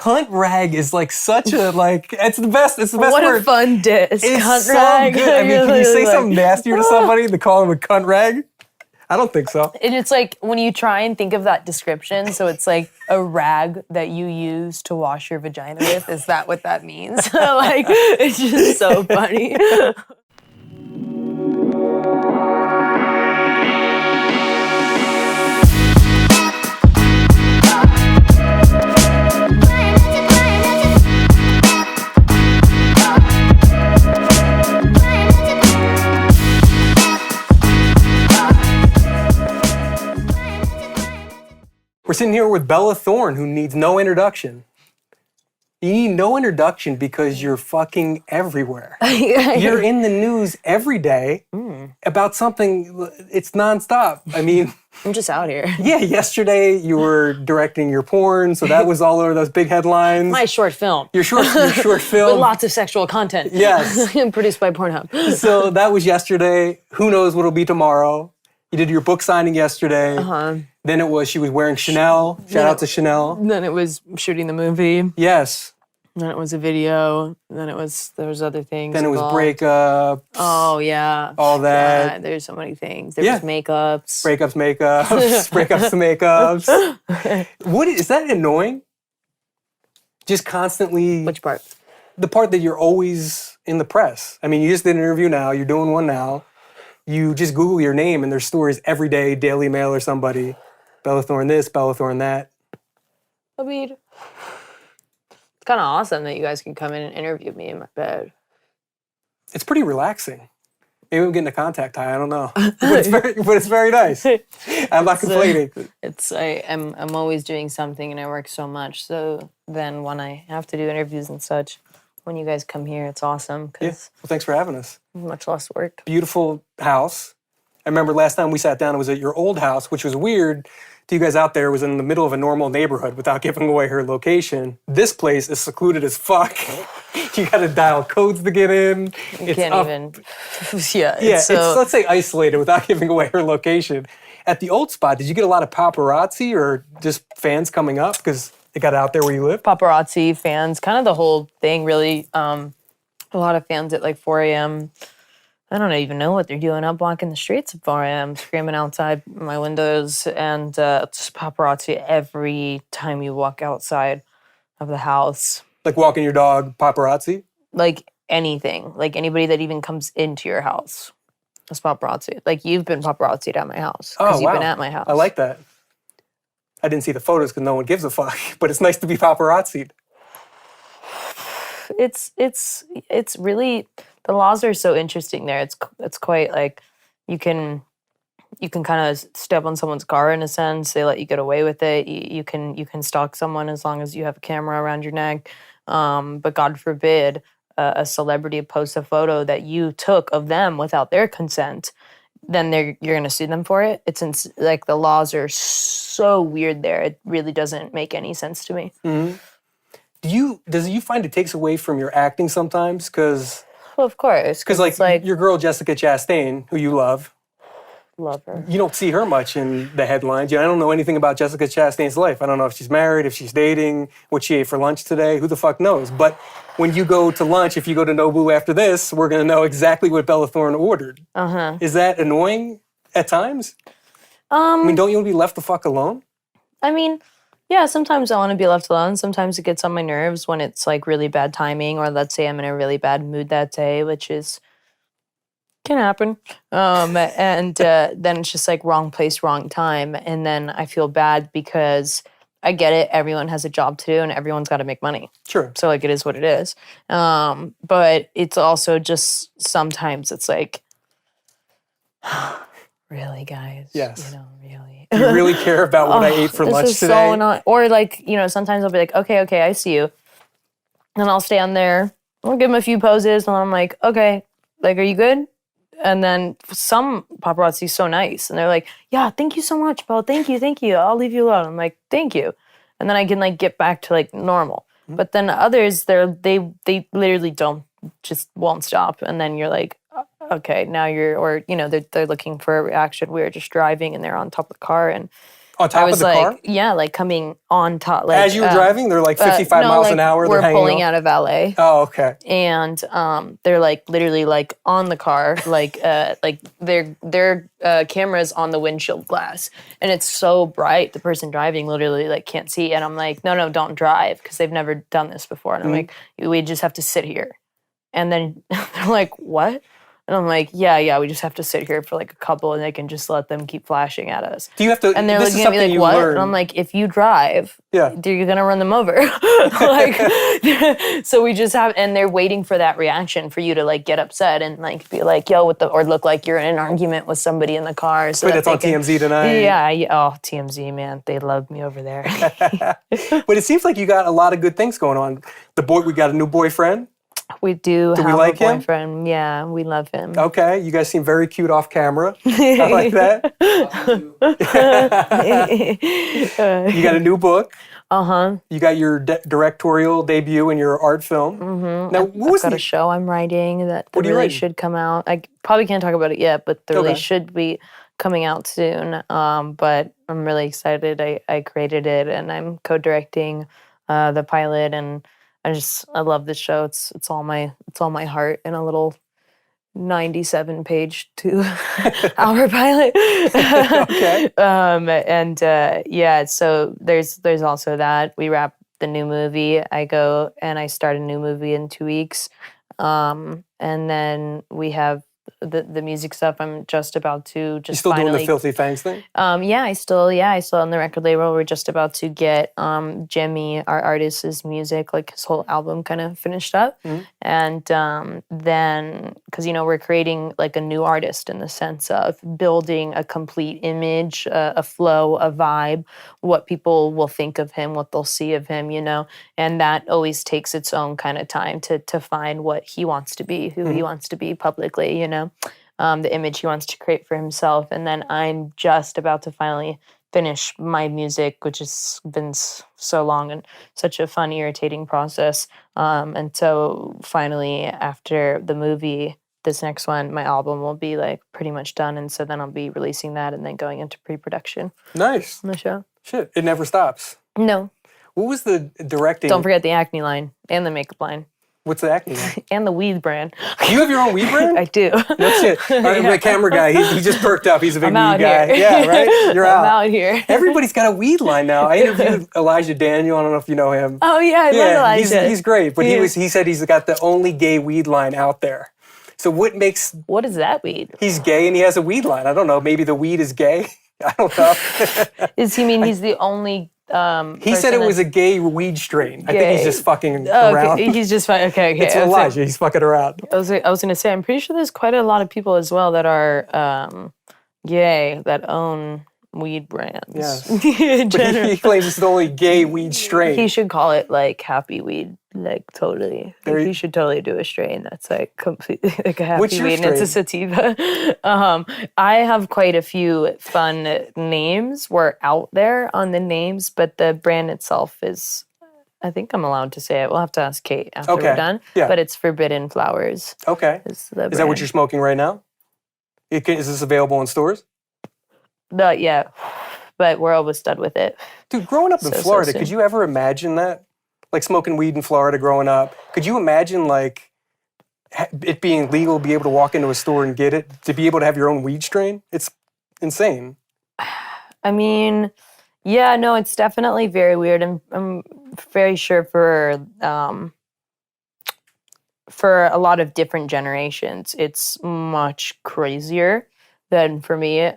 cunt rag is like such a like. It's the best. It's the best What word. a fun diss. It's Cunt so rag. good. I mean, can you say something nastier to somebody to call him a cunt rag? I don't think so. And it's like when you try and think of that description, so it's like a rag that you use to wash your vagina with. Is that what that means? Like, it's just so funny. We're sitting here with Bella Thorne, who needs no introduction. You need no introduction because you're fucking everywhere. You're in the news every day about something. It's nonstop. I mean, I'm just out here. yeah, yesterday you were directing your porn, so that was all over those big headlines. My short film. Your short film. With lots of sexual content. Yes. Produced by Pornhub. So that was yesterday. Who knows what'll be tomorrow? You did your book signing yesterday. Then it was she was wearing Chanel. Shout out to Chanel. Then it was shooting the movie. Yes. Then it was a video. Then there was other things. Then it was involved. breakups. Oh yeah. All that. Yeah, there's so many things. There was makeups. Breakups, makeups. Breakups to makeups. What is that annoying? Just constantly. Which part? The part that you're always in the press. I mean, you just did an interview now. You're doing one now. You just Google your name and there's stories every day, Daily Mail or somebody. Bella Thorne this, Bella Thorne that. I mean, it's kind of awesome that you guys can come in and interview me in my bed. It's pretty relaxing. Maybe I'm getting a contact high, I don't know. But it's very nice. I'm not complaining. I'm always doing something and I work so much. So then when I have to do interviews and such, when you guys come here, it's awesome. Yeah. Well, thanks for having us. Much less work. Beautiful house. I remember last time we sat down, it was at your old house, which was weird to you guys out there. It was in the middle of a normal neighborhood without giving away her location. This place is secluded as fuck. You got to dial codes to get in. You can't even. Yeah. It's let's say isolated without giving away her location. At the old spot, did you get a lot of paparazzi or just fans coming up because they got out there where you live? Paparazzi, fans, kind of the whole thing, really. A lot of fans at like 4 a.m. I don't even know what they're doing up walking the streets at 4 a.m., screaming outside my windows, and just paparazzi every time you walk outside of the house. Like walking your dog, paparazzi? Like anything. Like anybody that even comes into your house. It's paparazzi. Like you've been paparazzi'd at my house. Because you've been at my house. I like that. I didn't see the photos because no one gives a fuck, but it's nice to be paparazzi'd. It's really, the laws are so interesting there. It's quite like you can kind of step on someone's car in a sense. They let you get away with it. You can stalk someone as long as you have a camera around your neck. But God forbid a celebrity posts a photo that you took of them without their consent, then you're going to sue them for it. Like the laws are so weird there. It really doesn't make any sense to me. Mm-hmm. Does you find it takes away from your acting sometimes? Well, of course. Because like your girl Jessica Chastain, who you love her. You don't see her much in the headlines. I don't know anything about Jessica Chastain's life. I don't know if she's married, if she's dating, what she ate for lunch today. Who the fuck knows? But when you go to lunch, if you go to Nobu after this, we're going to know exactly what Bella Thorne ordered. Is that annoying at times? I mean, don't you want to be left the fuck alone? I mean, yeah, sometimes I want to be left alone. Sometimes it gets on my nerves when it's like really bad timing, or let's say I'm in a really bad mood that day, which can happen. And then it's just like wrong place, wrong time. And then I feel bad because I get it. Everyone has a job to do and everyone's got to make money. Sure. So like it is what it is. But it's also just sometimes it's like, really, guys? Yes. Really. Do you really care about what I ate for lunch today? So annoying. Or like, sometimes I'll be like, okay, I see you. And I'll stand there. I'll give them a few poses and I'm like, okay, like, are you good? And then some paparazzi is so nice. And they're like, yeah, thank you so much, Belle. Thank you. I'll leave you alone. I'm like, thank you. And then I can like get back to like normal. Mm-hmm. But then others, they literally won't stop. And then you're like, okay, now they're looking for a reaction. We were just driving and they're on top of the car and On top I was of the like, car? yeah, like coming on top. Like, As you were driving, they're like 55 no, miles like an hour. we're They're hanging pulling off. out of LA. Oh, okay. And they're like literally like on the car, like their cameras on the windshield glass, and it's so bright the person driving literally like can't see. And I'm like, no, don't drive, because they've never done this before. And I'm like, we just have to sit here. And then they're like, what? And I'm like, yeah, we just have to sit here for like a couple, and they can just let them keep flashing at us. Do you have to? And they're this looking is at me something like, you what? learn. And I'm like, if you drive, Yeah. you're gonna run them over. Like, so we just have, and they're waiting for that reaction for you to like get upset and like be like, yo, or look like you're in an argument with somebody in the car. So But it's on TMZ tonight. Yeah. Oh, TMZ, man, they love me over there. But it seems like you got a lot of good things going on. We got a new boyfriend. We do we have like a him? boyfriend. Yeah, we love him. Okay, you guys seem very cute off camera. I like that. You got a new book. You got your directorial debut in your art film. Now, what was I've got a show I'm writing that really should come out. I probably can't talk about it yet, but the release should be coming out soon. But I'm really excited. I created it, and I'm co-directing the pilot, and I love this show. It's all my heart in a little 97-page 2-hour pilot. Okay. Yeah, so there's also that. We wrap the new movie. I go and I start a new movie in 2 weeks. And then we have the music stuff. I'm just about to You still doing the Filthy Fangs thing? Yeah, I still on the record label. We're just about to get Jimmy, our artist's music, like his whole album kind of finished up. And then, because, we're creating like a new artist in the sense of building a complete image, a flow, a vibe, what people will think of him, what they'll see of him, and that always takes its own kind of time to find what he wants to be, who he wants to be publicly, the image he wants to create for himself. And then I'm just about to finally finish my music, which has been so long and such a fun, irritating process. And so finally, after the movie, this next one, my album will be like pretty much done. And so then I'll be releasing that and then going into pre-production. Nice. On the show. Shit, it never stops. No. What was the directing? Don't forget the acne line and the makeup line. What's the acne line? And the weed brand. You have your own weed brand? I do. No shit. My camera guy, he just perked up. He's a big I'm weed guy. Here. Yeah, right? You're out. I'm out here. Everybody's got a weed line now. I interviewed Elijah Daniel. I don't know if you know him. Oh, yeah, I love Elijah. He's great. But he said he's got the only gay weed line out there. So what is that weed? He's gay and he has a weed line. I don't know. Maybe the weed is gay. I don't know. Does he mean he's the only he said it was a gay weed strain. I think he's just fucking around. Okay. He's just okay. It's Elijah. He's fucking around. I was going to say, I'm pretty sure there's quite a lot of people as well that are gay that own weed brands. Yes. But he claims it's the only gay weed strain. He should call it like happy weed. Like totally. He should totally do a strain that's like completely like a happy What's your weed strain? And it's a sativa. I have quite a few fun names. We're out there on the names, but the brand itself is, I think I'm allowed to say it. We'll have to ask Kate after we're done. Yeah. But it's Forbidden Flowers. Okay. Is that what you're smoking right now? Is this available in stores? Not yet, but we're almost done with it. Dude, growing up in Florida, could you ever imagine that? Like smoking weed in Florida growing up. Could you imagine like it being legal to be able to walk into a store and get it, to be able to have your own weed strain? It's insane. I mean, yeah, no, it's definitely very weird. I'm very sure for a lot of different generations, it's much crazier than for me.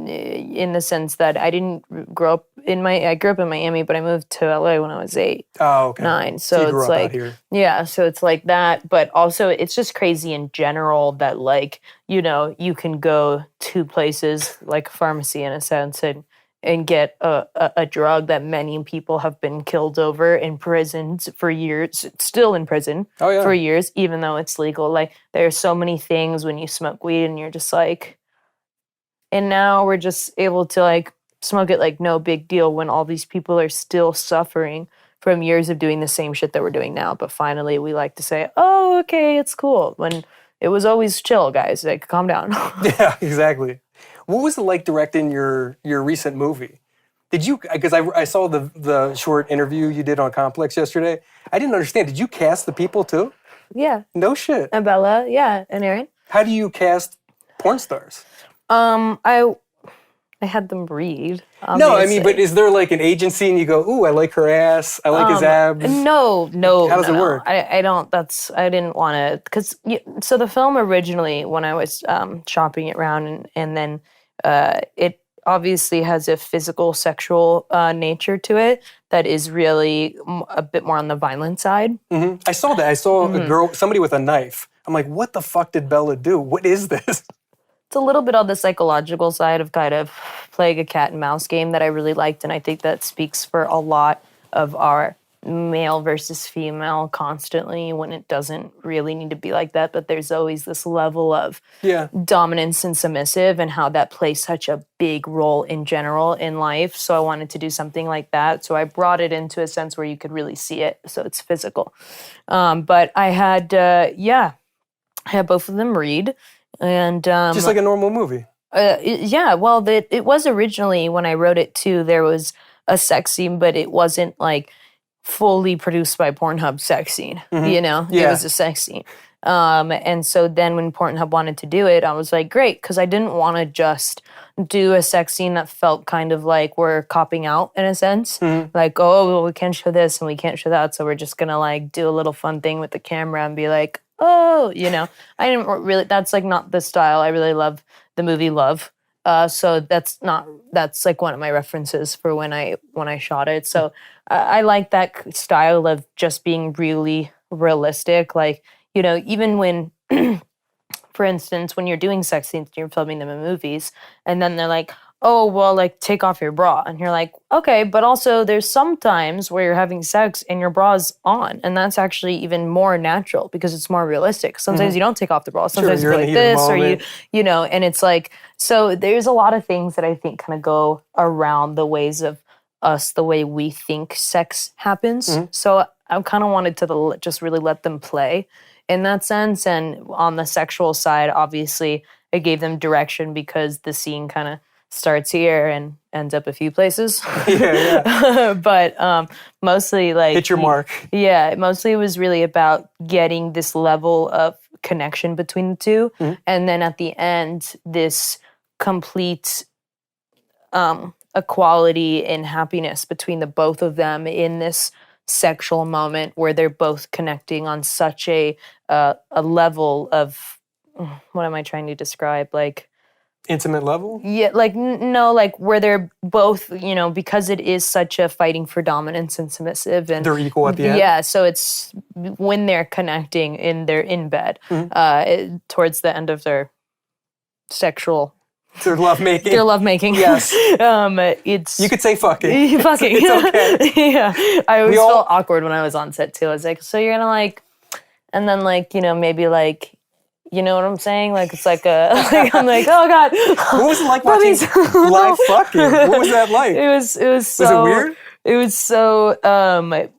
In the sense that I didn't grow up I grew up in Miami, but I moved to LA when I was 8. Oh, okay. 9. So you grew it's up like, out here. yeah, so it's like that. But also it's just crazy in general that like, you can go to places like a pharmacy in a sense and get a drug that many people have been killed over in prisons for years, still in prison for years, even though it's legal. Like there are so many things when you smoke weed and you're just like, and now we're just able to like smoke it like no big deal when all these people are still suffering from years of doing the same shit that we're doing now. But finally we like to say, oh, okay, it's cool. When it was always chill, guys, like calm down. Yeah, exactly. What was it like directing your recent movie? Did you, because I saw the short interview you did on Complex yesterday. I didn't understand. Did you cast the people too? Yeah. No shit. And Bella, yeah, and Aaron. How do you cast porn stars? I had them read. No, I mean, but obviously. is there like an agency and you go, ooh, I like her ass, I like his abs? No. How does it work? I don't. I didn't want to because so the film originally when I was shopping it around and then it obviously has a physical sexual nature to it that is really a bit more on the violent side. I saw that. I saw a girl, somebody with a knife. I'm like, what the fuck did Bella do? What is this? It's a little bit on the psychological side of kind of playing a cat and mouse game that I really liked, and I think that speaks for a lot of our male versus female constantly when it doesn't really need to be like that, but there's always this level of dominance and submissive and how that plays such a big role in general in life. So I wanted to do something like that. So I brought it into a sense where you could really see it. So it's physical. But I had, I had both of them read. And Just like a normal movie. Well, it was originally when I wrote it too. There was a sex scene, but it wasn't like fully produced by Pornhub sex scene. You know, it was a sex scene. And so then when Pornhub wanted to do it, I was like, great, because I didn't want to just do a sex scene that felt kind of like we're copping out in a sense. Like, oh, well, we can't show this and we can't show that, so we're just gonna like do a little fun thing with the camera and be like, oh, you know, I didn't really, that's like not the style. I really love the movie Love. So that's like one of my references for when I shot it. So I like that style of just being really realistic. Like, you know, even when, for instance, when you're doing sex scenes, you're filming them in movies, and then they're like, oh, well, like, take off your bra. And you're like, okay, but also there's some times where you're having sex and your bra's on. And that's actually even more natural because it's more realistic. Sometimes you don't take off the bra. Sometimes you go like this or you know, and it's like, so there's a lot of things that I think kind of go around the ways of us, the way we think sex happens. So I kind of wanted to just really let them play in that sense. And on the sexual side, obviously, I gave them direction because the scene kind of starts here and ends up a few places. But mostly like hit your mark. Yeah, mostly it was really about getting this level of connection between the two. And then at the end, this complete equality and happiness between the both of them in this sexual moment where they're both connecting on such a level of, what am I trying to describe? Like, intimate level? Yeah, like, no, like where they're both, you know, because it is such a fighting for dominance and submissive. And they're equal at the end? Yeah, so it's when they're connecting in bed towards the end of their sexual... Their lovemaking. Their lovemaking. Yes. It's... You could say fucking. Fucking. It's okay. Yeah. I always felt awkward when I was on set too. I was like, so you're gonna like... And then like, you know, maybe like... You know what I'm saying? Like, it's like a, like, I'm like, oh God. What was it like watching live fucking? What was that like? It was so. Was it weird? It was so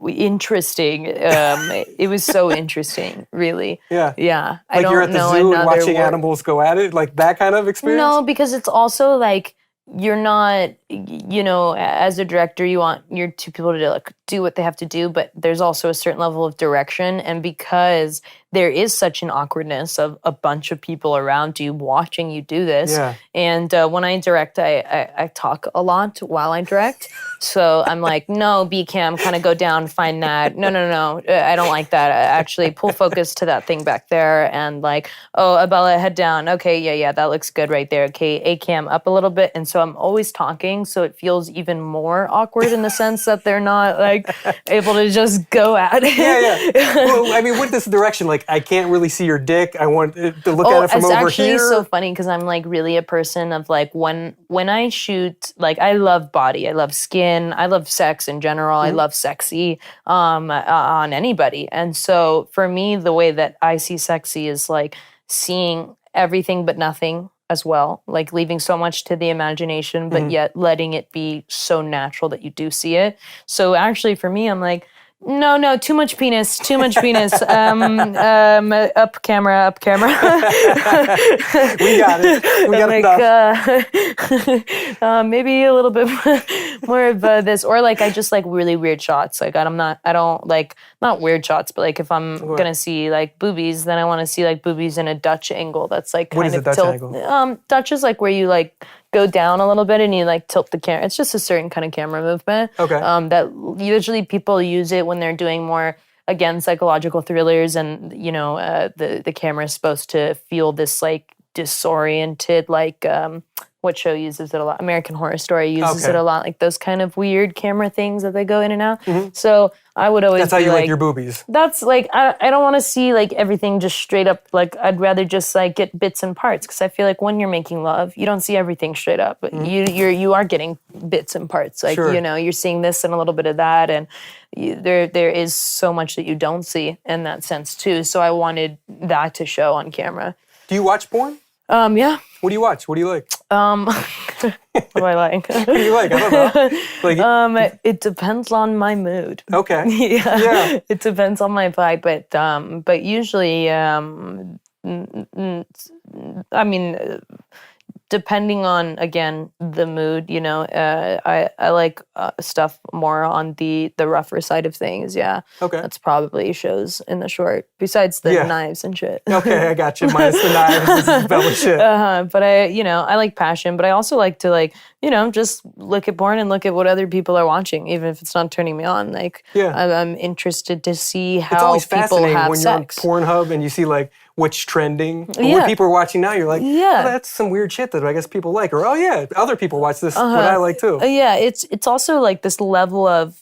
interesting. It was so interesting, really. Yeah. Yeah. Like you're at the zoo and watching animals go at it? Like that kind of experience? No, because it's also like, you're not, you know, as a director, you want your two people to like do what they have to do, but there's also a certain level of direction. And because there is such an awkwardness of a bunch of people around you watching you do this. And when I direct, I talk a lot while I direct. So I'm like, no, B-cam, kind of go down, find that. No, I don't like that. Actually, pull focus to that thing back there. And like, oh, Abella, head down. Okay, yeah, that looks good right there. Okay, A-cam up a little bit. And so I'm always talking, so it feels even more awkward in the sense that they're not like able to just go at it. Yeah. Well, I mean, with this direction, like, I can't really see your dick. I want to look at it from over here. It's actually so funny because I'm like really a person of like when I shoot, like I love body, I love skin, I love sex in general, I love sexy on anybody. And so for me, the way that I see sexy is like seeing everything but nothing as well, like leaving so much to the imagination, but yet letting it be so natural that you do see it. So actually for me, I'm like, No, too much penis. Up camera. We got it. We got enough. Maybe a little bit more of this, or like I just like really weird shots. Like I don't like not weird shots, but like if I'm gonna see like boobies, then I want to see like boobies in a Dutch angle. That's like kind What is a of Dutch angle? Dutch is like where you like go down a little bit and you like tilt the camera. It's just a certain kind of camera movement. Okay. That usually people use it when they're doing more, again, psychological thrillers, and the camera is supposed to feel this like disoriented, like what show uses it a lot? American Horror Story uses it a lot, like those kind of weird camera things that they go in and out. So I would always That's how you like your boobies. That's like I don't want to see like everything just straight up. Like I'd rather just like get bits and parts, because I feel like when you're making love, you don't see everything straight up. But you are getting bits and parts. Like you're seeing this and a little bit of that, and there is so much that you don't see in that sense too. So I wanted that to show on camera. Do you watch porn? Yeah. What do you watch? What do you like? What do I like? What do you like? I don't know. Like, it depends on my mood. Okay. Yeah. It depends on my vibe, but usually, I mean, depending on, again, the mood, I like stuff more on the rougher side of things. Yeah. Okay. That's probably shows in the short, besides the knives and shit. Okay, I got you. Minus the knives, this is belly shit. But I like passion, but I also like to just look at porn and look at what other people are watching, even if it's not turning me on. Like, I'm interested to see how it's always people fascinating have when sex. You're on Pornhub and you see like what's trending. What people are watching now, you're like, oh, that's some weird shit that I guess people like. Or, oh yeah, other people watch this, what I like too. It's also like this level of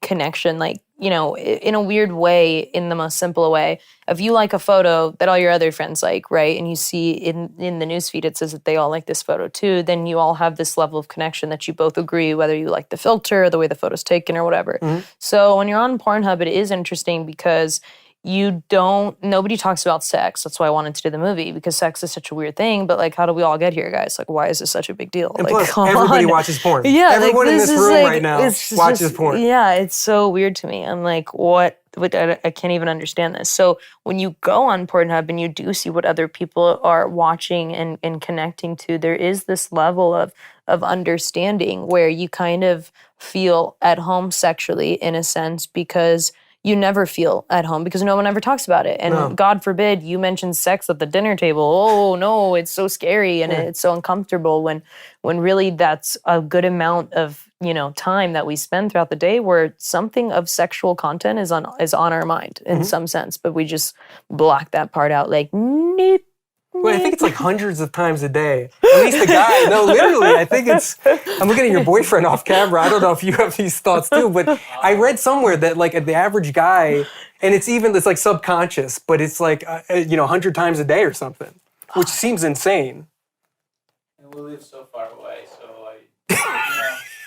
connection, like, in a weird way, in the most simple way. If you like a photo that all your other friends like, right, and you see in the newsfeed it says that they all like this photo too, then you all have this level of connection that you both agree, whether you like the filter or the way the photo's taken or whatever. So when you're on Pornhub, it is interesting because nobody talks about sex. That's why I wanted to do the movie, because sex is such a weird thing. But like, how do we all get here, guys? Like, why is this such a big deal? And like, plus, everybody watches porn. Yeah, everyone in this room right now watches just, porn. Yeah, it's so weird to me. I'm like, what? I can't even understand this. So when you go on Pornhub and you do see what other people are watching and connecting to, there is this level of understanding where you kind of feel at home sexually, in a sense, because you never feel at home because no one ever talks about it. And God forbid you mention sex at the dinner table. Oh no, it's so scary and it's so uncomfortable when really that's a good amount of, time that we spend throughout the day where something of sexual content is on our mind in some sense, but we just block that part out like, nope. Well, I think it's like hundreds of times a day. At least the guy. No, literally, I think it's... I'm looking at your boyfriend off camera. I don't know if you have these thoughts too, but I read somewhere that like the average guy, and it's like subconscious, but it's like, 100 times a day or something, which seems insane. And we live so far away, so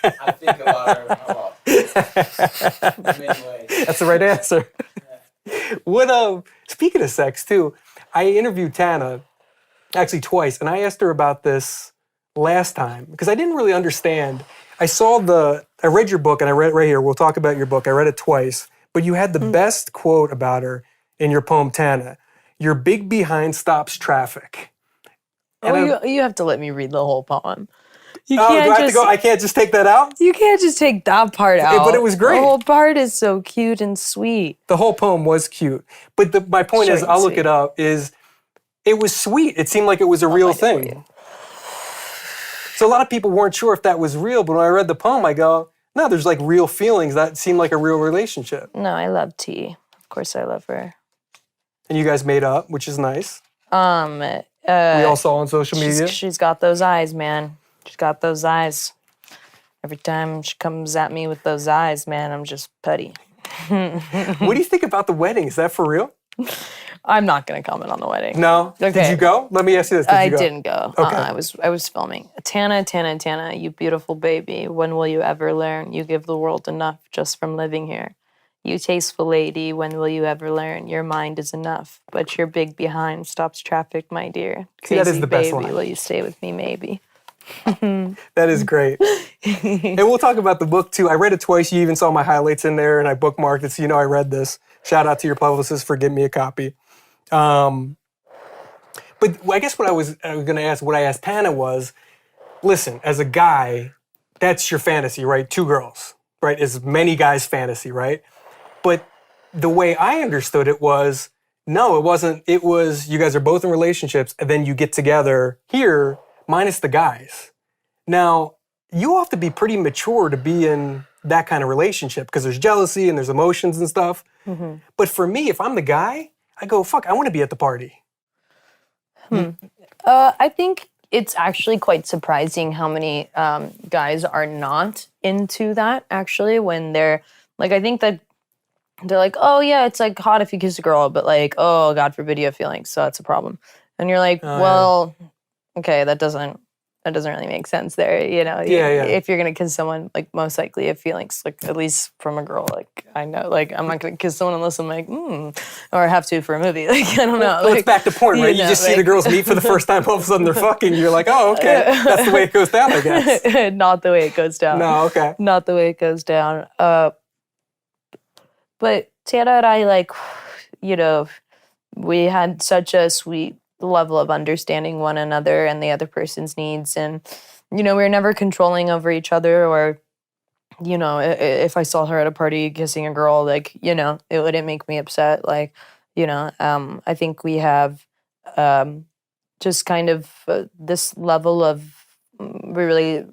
I think about her a lot. In many ways. That's the right answer. What, speaking of sex too, I interviewed Tana actually twice, and I asked her about this last time because I didn't really understand. I read your book, and I read it right here. We'll talk about your book. I read it twice, but you had the best quote about her in your poem, Tana. Your big behind stops traffic. And you have to let me read the whole poem. Do I have to go? I can't just take that out? You can't just take that part out. But it was great. The whole part is so cute and sweet. The whole poem was cute. But my point is, I'll look it up, is it was sweet. It seemed like it was a real thing. So a lot of people weren't sure if that was real, but when I read the poem, I go, no, there's like real feelings. That seemed like a real relationship. No, I love T. Of course I love her. And you guys made up, which is nice. We all saw on social media. She's got those eyes, man. She's got those eyes. Every time she comes at me with those eyes, man, I'm just putty. What do you think about the wedding? Is that for real? I'm not going to comment on the wedding. No? Okay. Did you go? Let me ask you this. I didn't go. Okay. I was filming. Tana, you beautiful baby. When will you ever learn? You give the world enough just from living here. You tasteful lady, when will you ever learn? Your mind is enough, but your big behind stops traffic, my dear. Crazy that is the best baby, line. will you stay with me, maybe? That is great. And we'll talk about the book too. I read it twice. You even saw my highlights in there, and I bookmarked it, so you know I read this. Shout out to your publicist for getting me a copy. But I guess what I was going to ask, what I asked Tana was, listen, as a guy, that's your fantasy, right? 2 girls, right? Is many guys' fantasy, right? But the way I understood it was, no, it wasn't. It was you guys are both in relationships, and then you get together here, minus the guys. Now, you have to be pretty mature to be in that kind of relationship because there's jealousy and there's emotions and stuff. Mm-hmm. But for me, if I'm the guy, I go, fuck, I want to be at the party. I think it's actually quite surprising how many guys are not into that, actually, when they're, like, I think that they're like, oh, yeah, it's, like, hot if you kiss a girl, but, like, oh, God forbid you have feelings, so that's a problem. And you're like, well, okay, that doesn't really make sense there, you know? Yeah. If you're going to kiss someone, like, most likely you have feelings, like, at least from a girl, like, I know, like, I'm not going to kiss someone unless I'm like, or have to for a movie, like, I don't know. Well, it's back to point, right? You know, just see the girls meet for the first time, all of a sudden they're fucking, you're like, oh, okay, that's the way it goes down, I guess. Not the way it goes down. No, okay. Not the way it goes down. But Tana and I, like, you know, we had such a sweet level of understanding one another and the other person's needs. And, you know, we were never controlling over each other or, you know, if I saw her at a party kissing a girl, like, you know, it wouldn't make me upset. Like, you know, I think we have just kind of this level of really,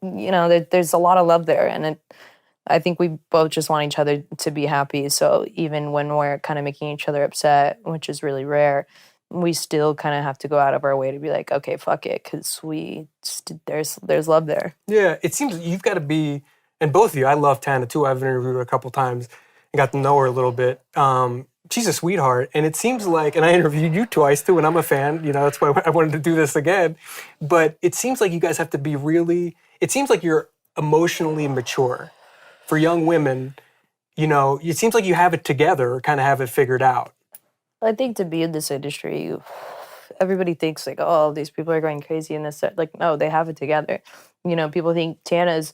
you know, there's a lot of love there. And I think we both just want each other to be happy. So even when we're kind of making each other upset, which is really rare, we still kind of have to go out of our way to be like, okay, fuck it, because there's love there. Yeah, it seems you've got to be, and both of you, I love Tana too. I've interviewed her a couple times and got to know her a little bit. She's a sweetheart, and it seems like, and I interviewed you twice too, and I'm a fan, you know, that's why I wanted to do this again. But it seems like you guys have to be really, it seems like you're emotionally mature. For young women, you know, it seems like you have it together, or kind of have it figured out. I think to be in this industry, everybody thinks like, oh, these people are going crazy in this. Like, no, they have it together. You know, people think Tana's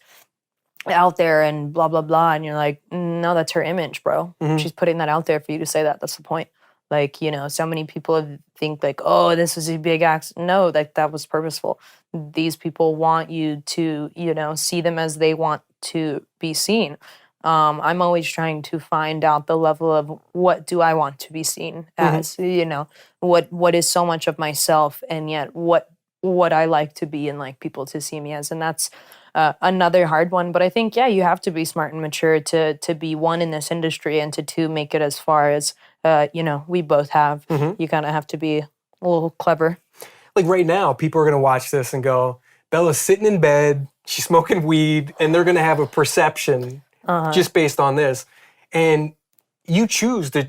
out there and blah, blah, blah. And you're like, no, that's her image, bro. Mm-hmm. She's putting that out there for you to say that. That's the point. Like, you know, so many people think like, oh, this was a big accident. No, like that was purposeful. These people want you to, you know, see them as they want to be seen. I'm always trying to find out the level of what do I want to be seen as, you know, what is so much of myself and yet what I like to be and like people to see me as. And that's another hard one. But I think, yeah, you have to be smart and mature to be one in this industry and to two, make it as far as, you know, we both have. You kind of have to be a little clever. Like right now, people are going to watch this and go, Bella's sitting in bed, she's smoking weed, and they're going to have a perception just based on this. And you choose to,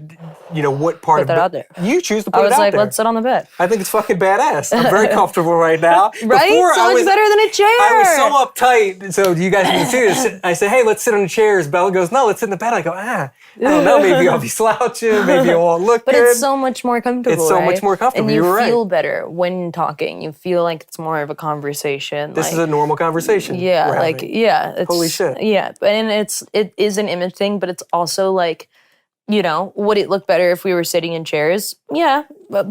you know, what part put that out there. You choose to put it out there. I was like, let's sit on the bed. I think it's fucking badass. I'm very comfortable right now. Right? Before, so much better than a chair. I was so uptight. So you guys can see this. I said, hey, let's sit on the chairs. Bella goes, no, let's sit in the bed. I go, I don't know. Maybe I'll be slouching. Maybe it won't look good. But it's so much more comfortable, It's so much more comfortable. And you were feel right. better when talking. You feel like it's more of a conversation. This is a normal conversation. Yeah, like, yeah. It's, holy shit. Yeah, and it is an image thing, but it's also like, you know, would it look better if we were sitting in chairs? Yeah,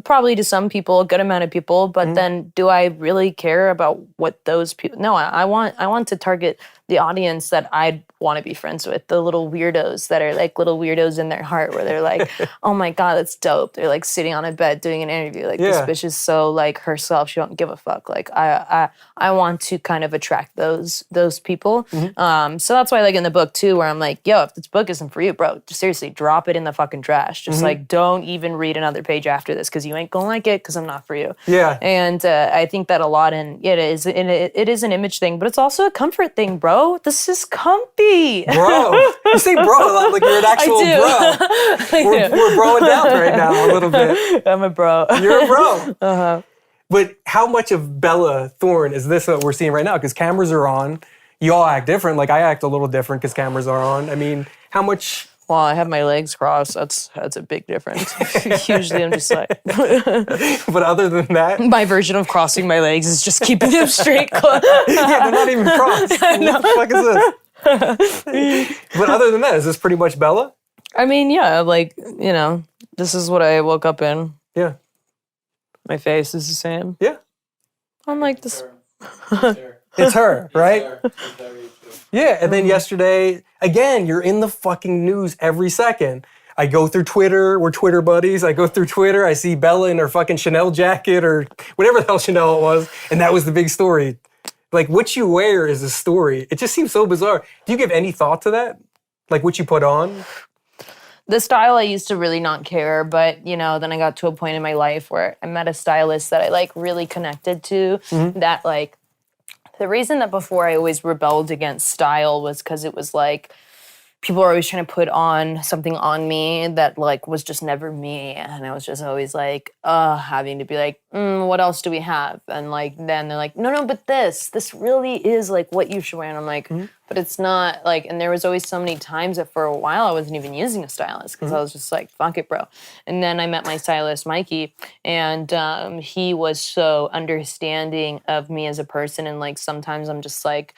probably to some people, a good amount of people. But then, do I really care about what those people? No, I want to target the audience that I'd want to be friends with. The little weirdos that are like little weirdos in their heart, where they're like, "Oh my god, that's dope." They're like sitting on a bed doing an interview. Like this bitch is so like herself. She don't give a fuck. Like I want to kind of attract those people. So that's why, like in the book too, where I'm like, yo, if this book isn't for you, bro, just seriously drop it in the fucking trash. Just like don't even read another page after this because you ain't gonna like it because I'm not for you. Yeah. And I think that a lot, and it is an image thing, but it's also a comfort thing, bro. This is comfy. Bro. You say bro a lot like you're an actual bro. We're broing down right now a little bit. I'm a bro. You're a bro. But how much of Bella Thorne is this what we're seeing right now? Because cameras are on. You all act different. Like I act a little different because cameras are on. I mean, how much Well, I have my legs crossed. That's a big difference. Usually I'm just like But other than that, my version of crossing my legs is just keeping them straight. yeah, they're not even crossed. What the fuck is this? But other than that, is this pretty much Bella? I mean, yeah, like, this is what I woke up in. Yeah. My face is the same. Yeah. I'm like this. It's her, right? It's her. Yeah, and then yesterday, again, you're in the fucking news every second. I go through Twitter, we're Twitter buddies. I go through Twitter, I see Bella in her fucking Chanel jacket or whatever the hell Chanel it was, and that was the big story. Like, what you wear is a story. It just seems so bizarre. Do you give any thought to that? Like, what you put on? The style I used to really not care, but, then I got to a point in my life where I met a stylist that I, like, really connected to, that, like, the reason that before I always rebelled against style was because it was like people were always trying to put on something on me that like was just never me, and I was just always like having to be like, what else do we have? And like then they're like, no, but this really is like what you should wear, and I'm like, but it's not like. And there was always so many times that for a while I wasn't even using a stylist because I was just like, fuck it, bro. And then I met my stylist Mikey, and he was so understanding of me as a person, and like sometimes I'm just like,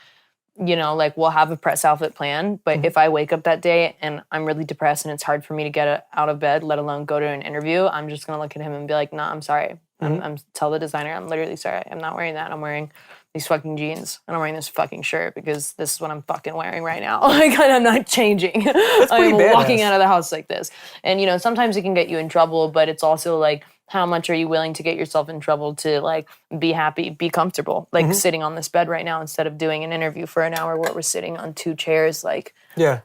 like we'll have a press outfit plan, but if I wake up that day and I'm really depressed and it's hard for me to get out of bed, let alone go to an interview, I'm just gonna look at him and be like, nah, I'm sorry. I'm tell the designer, I'm literally sorry. I'm not wearing that. I'm wearing these fucking jeans and I'm wearing this fucking shirt because this is what I'm fucking wearing right now. Like, I'm not changing. I'm walking out of the house like this. And, sometimes it can get you in trouble, but it's also like, how much are you willing to get yourself in trouble to like be happy, be comfortable, like sitting on this bed right now instead of doing an interview for an hour where we're sitting on two chairs, like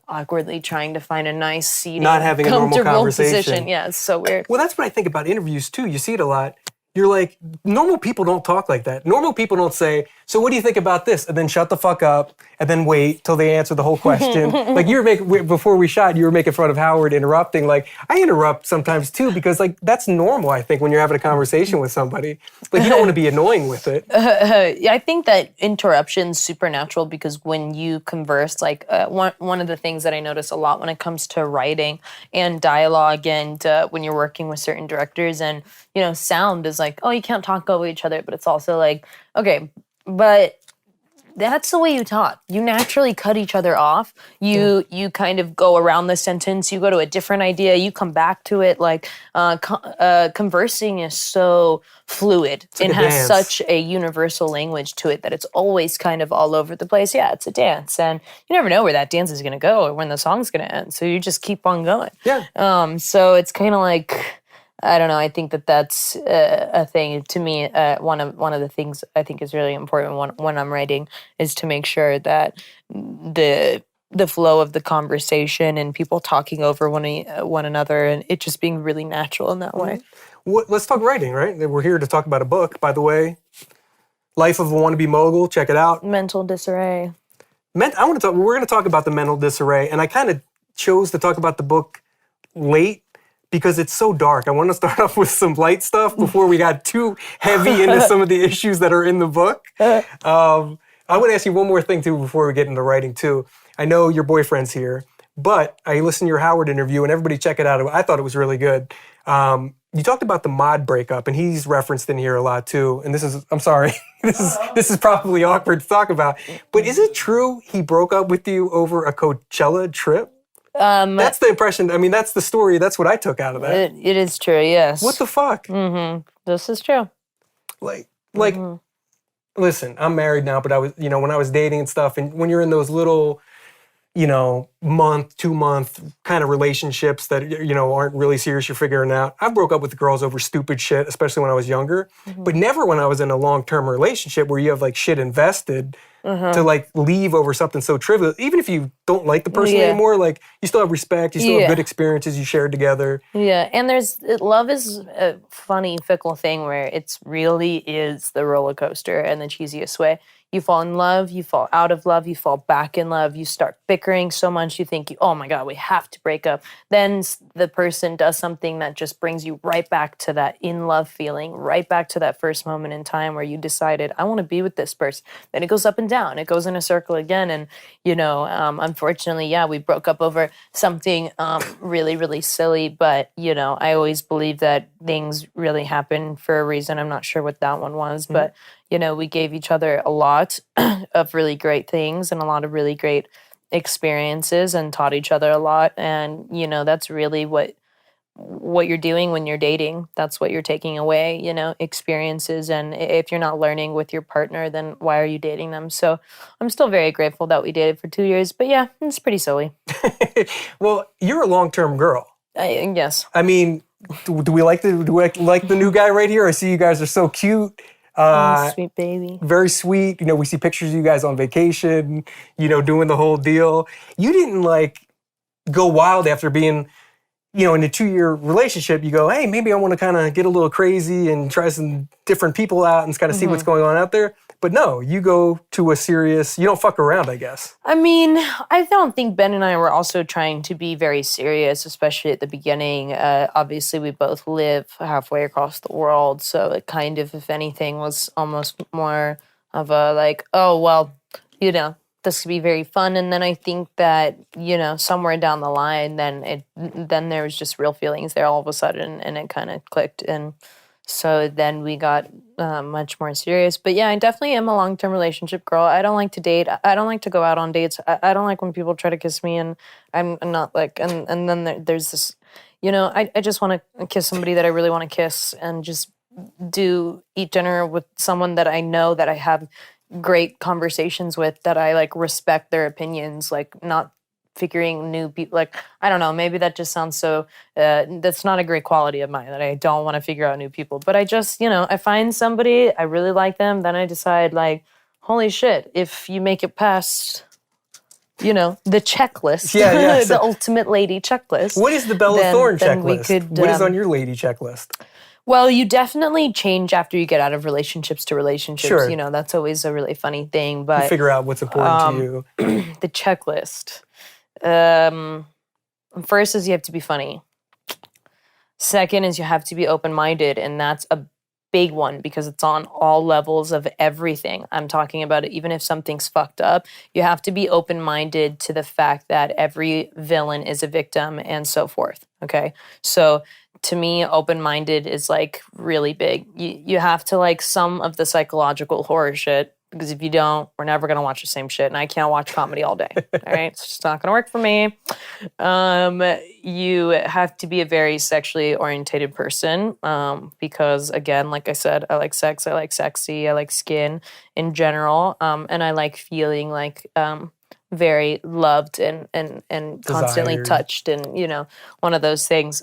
awkwardly trying to find a nice seating, not having a normal conversation. Position. Yeah, it's so weird. Well, that's what I think about interviews too. You see it a lot. You're like, normal people don't talk like that. Normal people don't say, so what do you think about this? And then shut the fuck up and then wait till they answer the whole question. Like before we shot, you were making fun of Howard interrupting. Like, I interrupt sometimes too because like that's normal, I think, when you're having a conversation with somebody. Like, you don't want to be annoying with it. I think that interruption's supernatural because when you converse, like one of the things that I notice a lot when it comes to writing and dialogue and when you're working with certain directors and, sound is like, oh, you can't talk over each other, but it's also like, okay, but that's the way you talk. You naturally cut each other off. You kind of go around the sentence. You go to a different idea. You come back to it. Like conversing is so fluid and has such a universal language to it that it's always kind of all over the place. Yeah, it's a dance, and you never know where that dance is going to go or when the song's going to end. So you just keep on going. Yeah. So it's kind of like, I don't know. I think that's a thing to me. One of the things I think is really important when I'm writing is to make sure that the flow of the conversation and people talking over one another and it just being really natural in that way. Let's talk writing, right? We're here to talk about a book, by the way. Life of a Wanna Be Mogul. Check it out. Mental disarray. We're going to talk about the mental disarray, and I kind of chose to talk about the book late because it's so dark. I want to start off with some light stuff before we got too heavy into some of the issues that are in the book. I want to ask you one more thing, too, before we get into writing, too. I know your boyfriend's here, but I listened to your Howard interview, and everybody check it out. I thought it was really good. You talked about the mod breakup, and he's referenced in here a lot, too. And I'm sorry, this is probably awkward to talk about. But is it true he broke up with you over a Coachella trip? That's the impression. I mean, that's the story. That's what I took out of that. It is true, yes. What the fuck? This is true. Like, listen, I'm married now, but I was, when I was dating and stuff, and when you're in those little, month, 2 month kind of relationships that, aren't really serious, you're figuring out. I broke up with girls over stupid shit, especially when I was younger, but never when I was in a long-term relationship where you have like shit invested to like leave over something so trivial. Even if you don't like the person anymore, like you still have respect, you still have good experiences you shared together. Yeah, and love is a funny, fickle thing where it really is the roller coaster and the cheesiest way. You fall in love, you fall out of love, you fall back in love, you start bickering so much once you think, oh my God, we have to break up, then the person does something that just brings you right back to that in love feeling, right back to that first moment in time where you decided, I want to be with this person. Then it goes up and down. It goes in a circle again. And, unfortunately, yeah, we broke up over something really, really silly. But, I always believe that things really happen for a reason. I'm not sure what that one was, but, we gave each other a lot of really great things and a lot of really great experiences and taught each other a lot. And, that's really what you're doing when you're dating. That's what you're taking away, experiences. And if you're not learning with your partner, then why are you dating them? So I'm still very grateful that we dated for 2 years. But yeah, it's pretty silly. Well, you're a long-term girl. Yes. I mean, do we like the new guy right here? I see you guys are so cute. Sweet baby. Very sweet. We see pictures of you guys on vacation, doing the whole deal. You didn't go wild after being, in a 2-year relationship. You go, hey, maybe I want to kind of get a little crazy and try some different people out and kind of see what's going on out there. But no, you go to you don't fuck around, I guess. I mean, I don't think Ben and I were also trying to be very serious, especially at the beginning. Obviously, we both live halfway across the world. So it kind of, if anything, was almost more of a oh, well, this could be very fun. And then I think that, somewhere down the line, then there was just real feelings there all of a sudden, and it kind of clicked. And so then we got much more serious. But yeah, I definitely am a long-term relationship girl. I don't like to date. I don't like to go out on dates. I don't like when people try to kiss me, and I'm not and then there's this, I just want to kiss somebody that I really want to kiss, and just eat dinner with someone that I know that I have great conversations with, that I respect their opinions, not figuring new people. I don't know, maybe that just sounds so that's not a great quality of mine, that I don't want to figure out new people. But I just, I find somebody, I really like them, then I decide holy shit, if you make it past the checklist, yeah, the ultimate lady checklist. What is the Bella Thorne checklist? What is on your lady checklist? Well, you definitely change after you get out of relationships to relationships. Sure. That's always a really funny thing. But you figure out what's important to you. The checklist. First is you have to be funny. Second is you have to be open-minded, and that's a big one because it's on all levels of everything. I'm talking about it. Even if something's fucked up, you have to be open-minded to the fact that every villain is a victim and so forth. Okay, so to me, open-minded is really big. You have to some of the psychological horror shit, because if you don't, we're never going to watch the same shit, and I can't watch comedy all day. All right? It's just not going to work for me. You have to be a very sexually orientated person because, again, like I said, I like sex, I like sexy, I like skin in general, and I like feeling very loved and constantly Desired. touched, and, one of those things.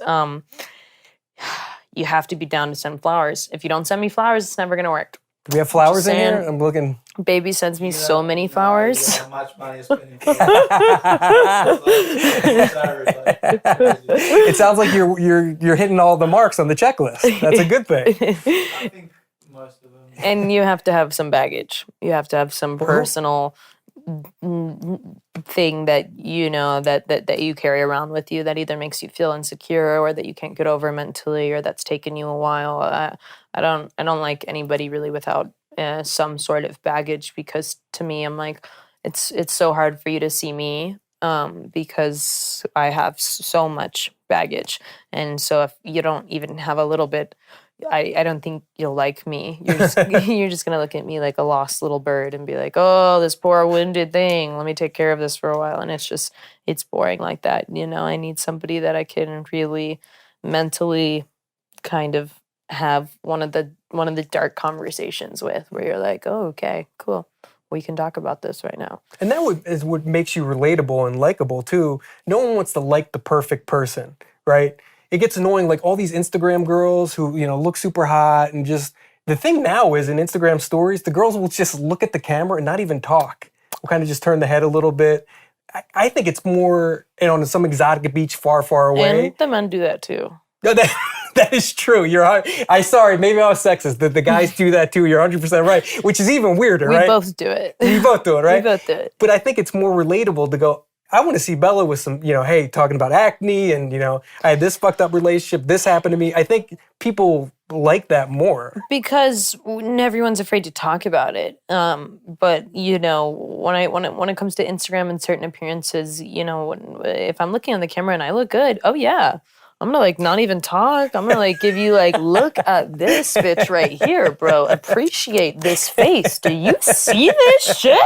You have to be down to send flowers. If you don't send me flowers, it's never going to work. Do we have flowers in here? I'm looking. Baby sends me so many flowers. No idea how much money is spending for It sounds like you're hitting all the marks on the checklist. That's a good thing. I think most of them. And you have to have some baggage. You have to have some personal thing that that you carry around with you that either makes you feel insecure or that you can't get over mentally, or that's taken you a while. I don't like anybody really without some sort of baggage, because to me, I'm it's so hard for you to see me because I have so much baggage, and so if you don't even have a little bit, I don't think you'll like me. You're just you're just gonna look at me like a lost little bird and be like, oh, this poor wounded thing. Let me take care of this for a while. And it's boring like that. I need somebody that I can really mentally kind of have one of the dark conversations with, where you're like, oh, okay, cool. We can talk about this right now. And that is what makes you relatable and likable too. No one wants to like the perfect person, right? It gets annoying, all these Instagram girls who, look super hot, and just, the thing now is in Instagram stories, the girls will just look at the camera and not even talk. We'll kind of just turn the head a little bit. I think it's more, on some exotic beach far, far away. And the men do that too. No, that is true. Sorry, maybe I was sexist. The guys do that too. You're 100% right, which is even weirder, right? We both do it. We both do it, right? We both do it. But I think it's more relatable to go, I want to see Bella with some, hey, talking about acne and, I had this fucked up relationship. This happened to me. I think people like that more. Because everyone's afraid to talk about it. But when it comes to Instagram and certain appearances, if I'm looking on the camera and I look good, oh yeah, I'm gonna not even talk. I'm gonna give you look at this bitch right here, bro. Appreciate this face. Do you see this shit?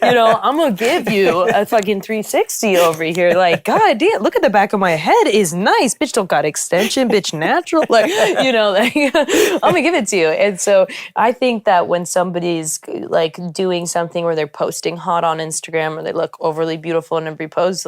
I'm gonna give you a fucking 360 over here. God damn, look at the back of my head is nice. Bitch don't got extension, bitch natural. I'm gonna give it to you. And so I think that when somebody's doing something where they're posting hot on Instagram or they look overly beautiful in every post,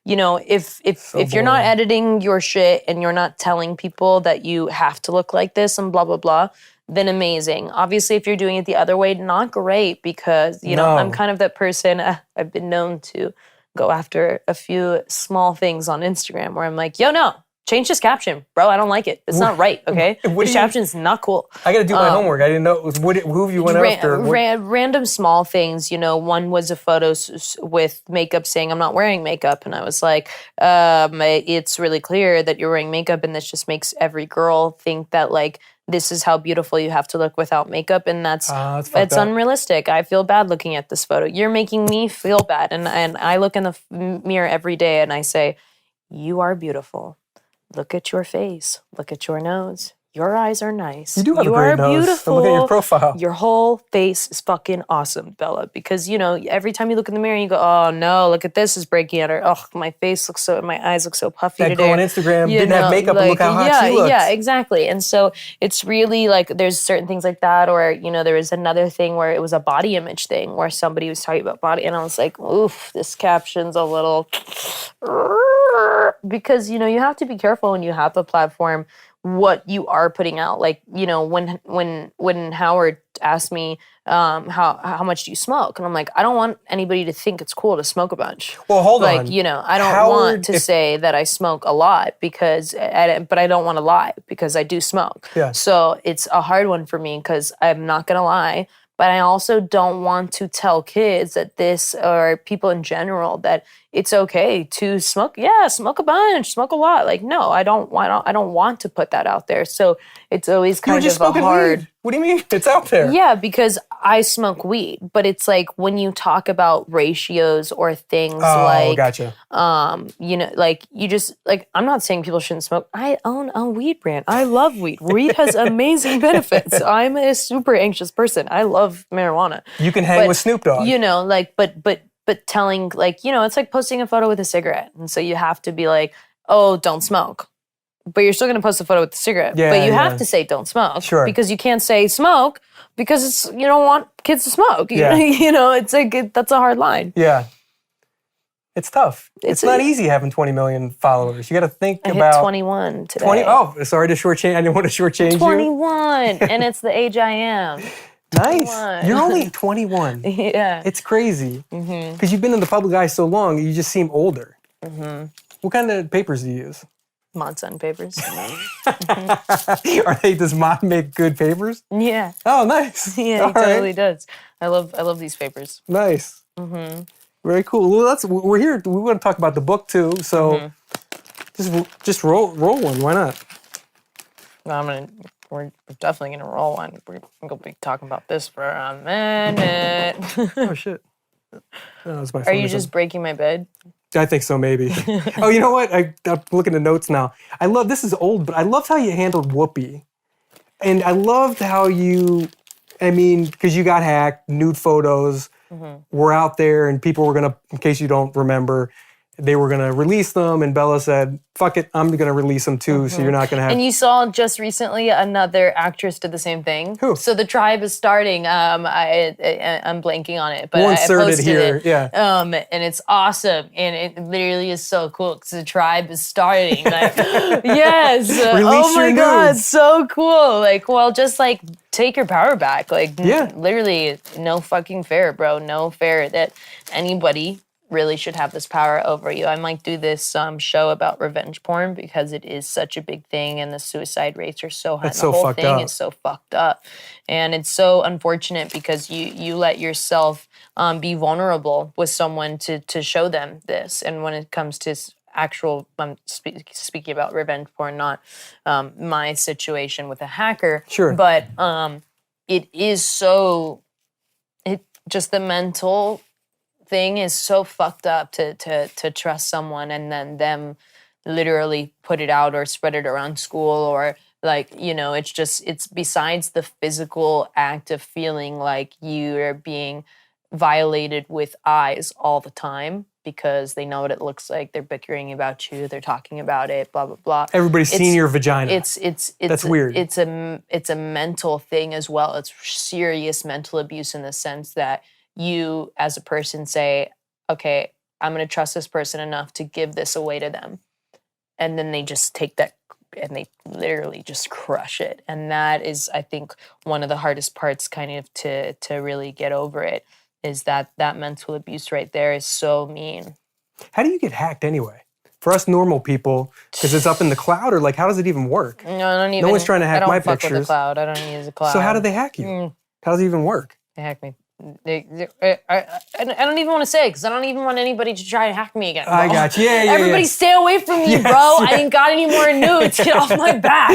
if you're not editing your shit and you're not telling people that you have to look like this and blah blah blah, then amazing. Obviously, if you're doing it the other way, not great, because I'm kind of that person. I've been known to go after a few small things on Instagram where I'm like, yo, no, change this caption, bro. I don't like it. It's not right. Okay, this caption's not cool. I got to do my homework. I didn't know who you went after. Random small things. One was a photo with makeup saying I'm not wearing makeup, and I was like, it's really clear that you're wearing makeup, and this just makes every girl think that this is how beautiful you have to look without makeup, and that's unrealistic. I feel bad looking at this photo. You're making me feel bad, and I look in the mirror every day and I say, you are beautiful. Look at your face. Look at your nose. Your eyes are nice. You do have a great nose. Beautiful. Look at your profile. Your whole face is fucking awesome, Bella. Because every time you look in the mirror, you go, "Oh no, look at this is breaking out." Or, "Oh, my eyes look so puffy today." That girl on Instagram didn't have makeup, and look how hot she looks. Yeah, exactly. And so it's really there's certain things like that, or there was another thing where it was a body image thing where somebody was talking about body, and I was like, "Oof, this caption's a little," because you have to be careful when you have a platform what you are putting out. When Howard asked me how much do you smoke, and I'm like, I don't want anybody to think it's cool to smoke a bunch. Well, hold on. I don't want to say that I smoke a lot but I don't want to lie because I do smoke. Yeah. So it's a hard one for me because I'm not gonna lie. But I also don't want to tell kids that or people in general that it's okay to smoke. Yeah, smoke a bunch, smoke a lot. No, I don't want to put that out there. So it's always kind of a hard. Weed. What do you mean? It's out there. Yeah, because I smoke weed, but it's when you talk about ratios or things gotcha. You just I'm not saying people shouldn't smoke. I own a weed brand. I love weed. Weed has amazing benefits. I'm a super anxious person. I love marijuana. You can hang with Snoop Dogg. But telling it's like posting a photo with a cigarette, and so you have to be oh, don't smoke. But you're still going to post a photo with the cigarette. Yeah, but you have to say don't smoke. Sure. Because you can't say smoke because you don't want kids to smoke. Yeah. It's that's a hard line. Yeah. It's tough. It's not easy having 20 million followers. You got to think I about... hit 21 today. 20? Oh, sorry to shortchange. I didn't want to shortchange you. 21. And it's the age I am. Nice. 21. You're only 21. Yeah. It's crazy. Because you've been in the public eye so long, you just seem older. What kind of papers do you use? Mod Sun papers. Does Mod make good papers? Yeah. Oh, nice. Yeah, he totally does. I love these papers. Nice. Very cool. Well, we're here. We want to talk about the book too. So just roll one. Why not? We're definitely gonna roll one. We're gonna be talking about this for a minute. Oh shit. No, that's my phone. Are you just breaking my bed? I think so, maybe. Oh, you know what? I'm looking at notes now. This is old, but I loved how you handled Whoopi. And I loved how because you got hacked, nude photos were out there, and people were going to, in case you don't remember, they were going to release them, and Bella said, fuck it, I'm going to release them too, so you're not going to have... And you saw just recently another actress did the same thing. Who? So the tribe is starting. I'm blanking on it, but we'll I insert posted it here. it. Yeah. And it's awesome, and it literally is so cool because the tribe is starting. Yes. Oh my God, so cool. Take your power back. Literally, no fucking fair, bro. No fair that anybody really should have this power over you. I might do this show about revenge porn because it is such a big thing and the suicide rates are so high. That's and the so whole fucked thing up. is so fucked up. And it's so unfortunate because you let yourself be vulnerable with someone to show them this. And when it comes to actual, I'm speaking about revenge porn, not my situation with a hacker. Sure. But it is so, just the mental thing is so fucked up to trust someone and then them literally put it out or spread it around school, or like, it's besides the physical act of feeling like you are being violated with eyes all the time because they know what it looks like, they're bickering about you, they're talking about it, blah blah blah. Everybody's seen your vagina. It's That's weird. It's a mental thing as well. It's serious mental abuse in the sense that you as a person say, okay, I'm going to trust this person enough to give this away to them. And then they just take that and they literally just crush it. And that is, I think, one of the hardest parts kind of to really get over it, is that mental abuse right there is so mean. How do you get hacked anyway? For us normal people, because it's up in the cloud, or like, how does it even work? No, I don't even. No one's trying to hack my I don't fuck with the pictures. cloud. I don't use the cloud. So how do they hack you? How does it even work? They hack me. I don't even want to say it because I don't even want anybody to try to hack me again. Bro. I got you. Yeah. Everybody stay away from me, bro. I ain't got any more nudes. Get off my back.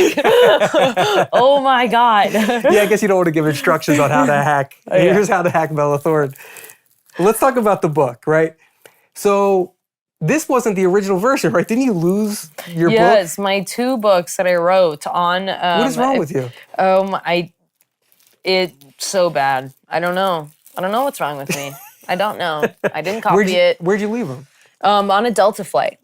Oh my God. Yeah, I guess you don't want to give instructions on how to hack. Here's how to hack Bella Thorne. Let's talk about the book, right? So this wasn't the original version, right? Didn't you lose your book? Yes, my 2 books that I wrote on. What is wrong with you? It's so bad. I don't know what's wrong with me. I don't know. I didn't copy it. Where'd you leave them? On a Delta flight.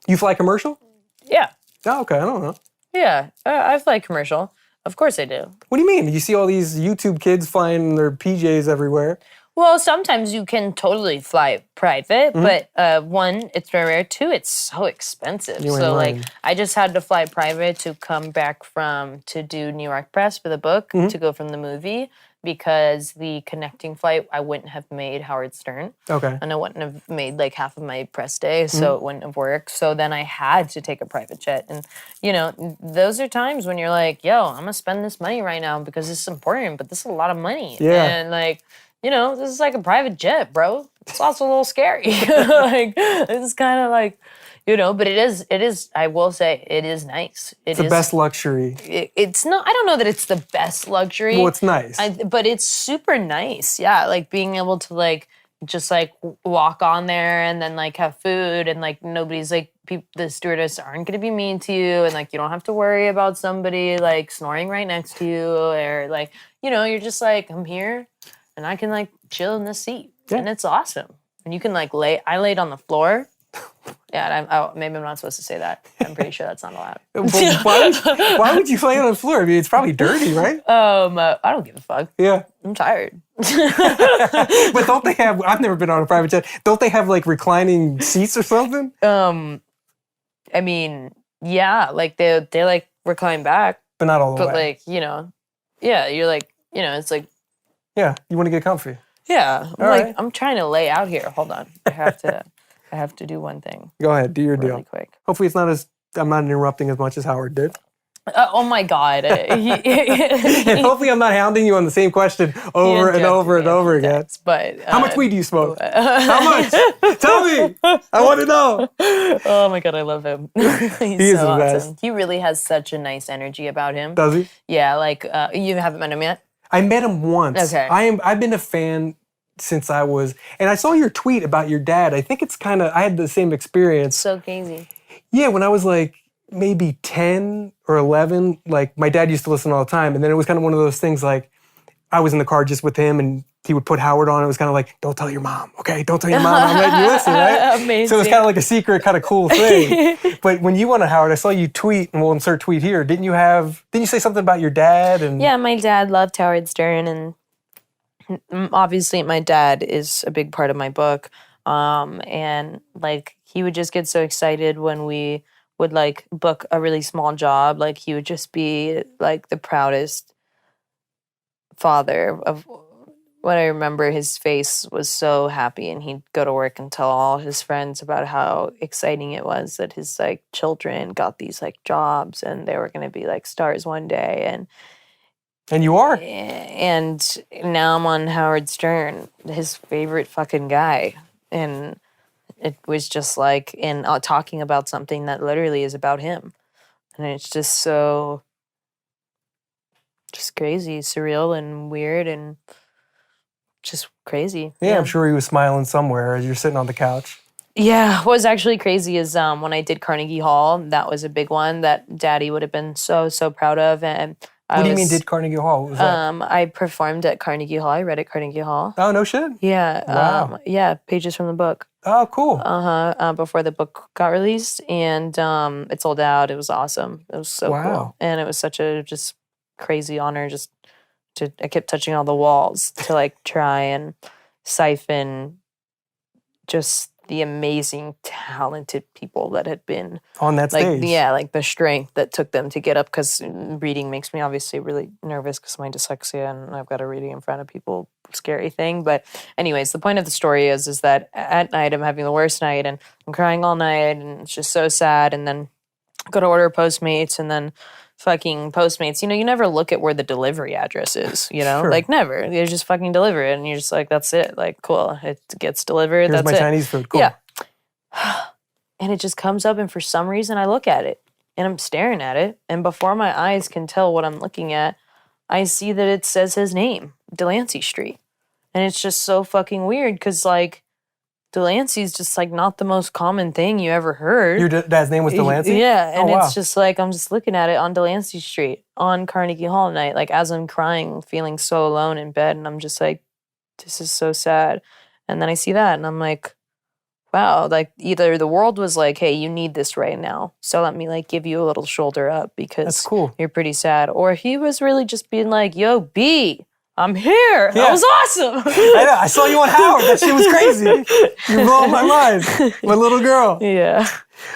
You fly commercial? Yeah. Oh, okay. I don't know. Yeah. I fly commercial. Of course I do. What do you mean? You see all these YouTube kids flying their PJs everywhere. Well, sometimes you can totally fly private, but 1, it's very rare. 2, it's so expensive. You ain't So lying. like, I just had to fly private to come back to do New York press for the book, to go from the movie, because the connecting flight, I wouldn't have made Howard Stern. Okay. And I wouldn't have made like half of my press day, so it wouldn't have worked. So then I had to take a private jet. And, those are times when you're like, yo, I'm going to spend this money right now because this is important, but this is a lot of money. Yeah. And like, this is like a private jet, bro. It's also a little scary. Like, it's kind of like, but it is, I will say, it is nice. It's the best luxury. It's not, I don't know that it's the best luxury. Well, it's nice. But it's super nice. Yeah. Like being able to like, just like walk on there and then like have food and like nobody's like, the stewardess aren't going to be mean to you, and like you don't have to worry about somebody like snoring right next to you, or like, you're just like, I'm here. And I can like chill in the seat, and it's awesome. And you can like I laid on the floor. Yeah, maybe I'm not supposed to say that. I'm pretty sure that's not allowed. Why would you lay on the floor? I mean, it's probably dirty, right? I don't give a fuck. Yeah. I'm tired. But don't they have? I've never been on a private jet. Don't they have like reclining seats or something? I mean, yeah, like they like recline back, But not all the but way. like yeah, you're like it's like. Yeah, you want to get comfy. Yeah, All right. I'm trying to lay out here. Hold on, I have to do one thing Go ahead, do your really deal. quick. Hopefully I'm not interrupting as much as Howard did. Oh my God! And hopefully I'm not hounding you on the same question over and over and over again. But How much weed do you smoke? How much? Tell me. I want to know. Oh my God, I love him. He's He is so the awesome. best. He really has such a nice energy about him. Does he? Yeah, like you haven't met him yet. I met him once. Okay. I've been a fan since I was, and I saw your tweet about your dad. I think it's I had the same experience. So crazy. Yeah, when I was like maybe 10 or 11, like my dad used to listen all the time. And then it was kind of one of those things like I was in the car just with him and he would put Howard on. It was kind of like, don't tell your mom, okay? Don't tell your mom I'm letting you listen, right? Amazing. So it was kind of like a secret, kind of cool thing. But when you went to Howard, I saw you tweet, and we'll insert tweet here. Didn't you say something about your dad? And Yeah, my dad loved Howard Stern, and obviously my dad is a big part of my book. And like he would just get so excited when we would like book a really small job. Like he would just be like the proudest father of what I remember. His face was so happy, and he'd go to work and tell all his friends about how exciting it was that his like children got these like jobs and they were going to be like stars one day. And And you are. And now I'm on Howard Stern, his favorite fucking guy. And it was just like talking about something that literally is about him. And it's just so just crazy, surreal and weird and just crazy. Yeah, I'm sure he was smiling somewhere as you're sitting on the couch. Yeah, what was actually crazy is when I did Carnegie Hall, that was a big one that Daddy would have been so proud of. And What do you mean did Carnegie Hall? What was that? I performed at Carnegie Hall. I read at Carnegie Hall. Oh, no shit? Yeah. Wow. Yeah, pages from the book. Oh, cool. Before the book got released, and it sold out. It was awesome. It was so cool, and it was such a just crazy honor. I kept touching all the walls to like try and siphon just the amazing, talented people that had been on that stage. Yeah, like the strength that took them to get up. Because reading makes me obviously really nervous because of my dyslexia, and I've got a reading in front of people scary thing. But anyways, the point of the story is that at night I'm having the worst night, and I'm crying all night, and it's just so sad. And then I go to order Postmates, and then fucking Postmates, you never look at where the delivery address is, Sure. Like never. They just fucking deliver it, and you're just like, that's it. Like, cool. It gets delivered. Here's that's my it. Chinese food. Cool. Yeah. And it just comes up, and for some reason I look at it, and I'm staring at it, and before my eyes can tell what I'm looking at, I see that it says his name, Delancey Street. And it's just so fucking weird because, like, Delancey's just, like, not the most common thing you ever heard. Your dad's name was Delancey? Yeah, and wow. it's just, like, I'm just looking at it on Delancey Street on Carnegie Hall night, like, as I'm crying, feeling so alone in bed, and I'm just like, this is so sad. And then I see that, and I'm like, wow, like, either the world was like, hey, you need this right now, so let me, like, give you a little shoulder up because That's cool. You're pretty sad. Or he was really just being like, yo, B, I'm here. Yeah. That was awesome. I know. I saw you on Howard. That shit was crazy. You're blowing my mind. My little girl. Yeah.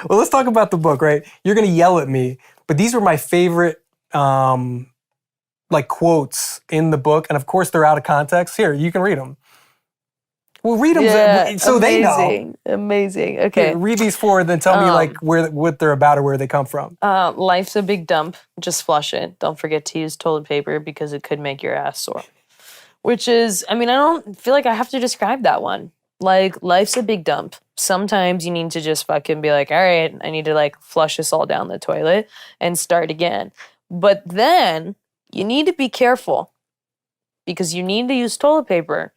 Well, let's talk about the book, right? You're going to yell at me, but these were my favorite, like, quotes in the book. And of course, they're out of context. Here, you can read them. Well, read them so amazing, they know. Amazing. Okay. Here, read these four and then tell me, like, what they're about or where they come from. Life's a big dump. Just flush it. Don't forget to use toilet paper because it could make your ass sore. Which is, I mean, I don't feel like I have to describe that one. Like, life's a big dump. Sometimes you need to just fucking be like, all right, I need to, like, flush this all down the toilet and start again. But then you need to be careful because you need to use toilet paper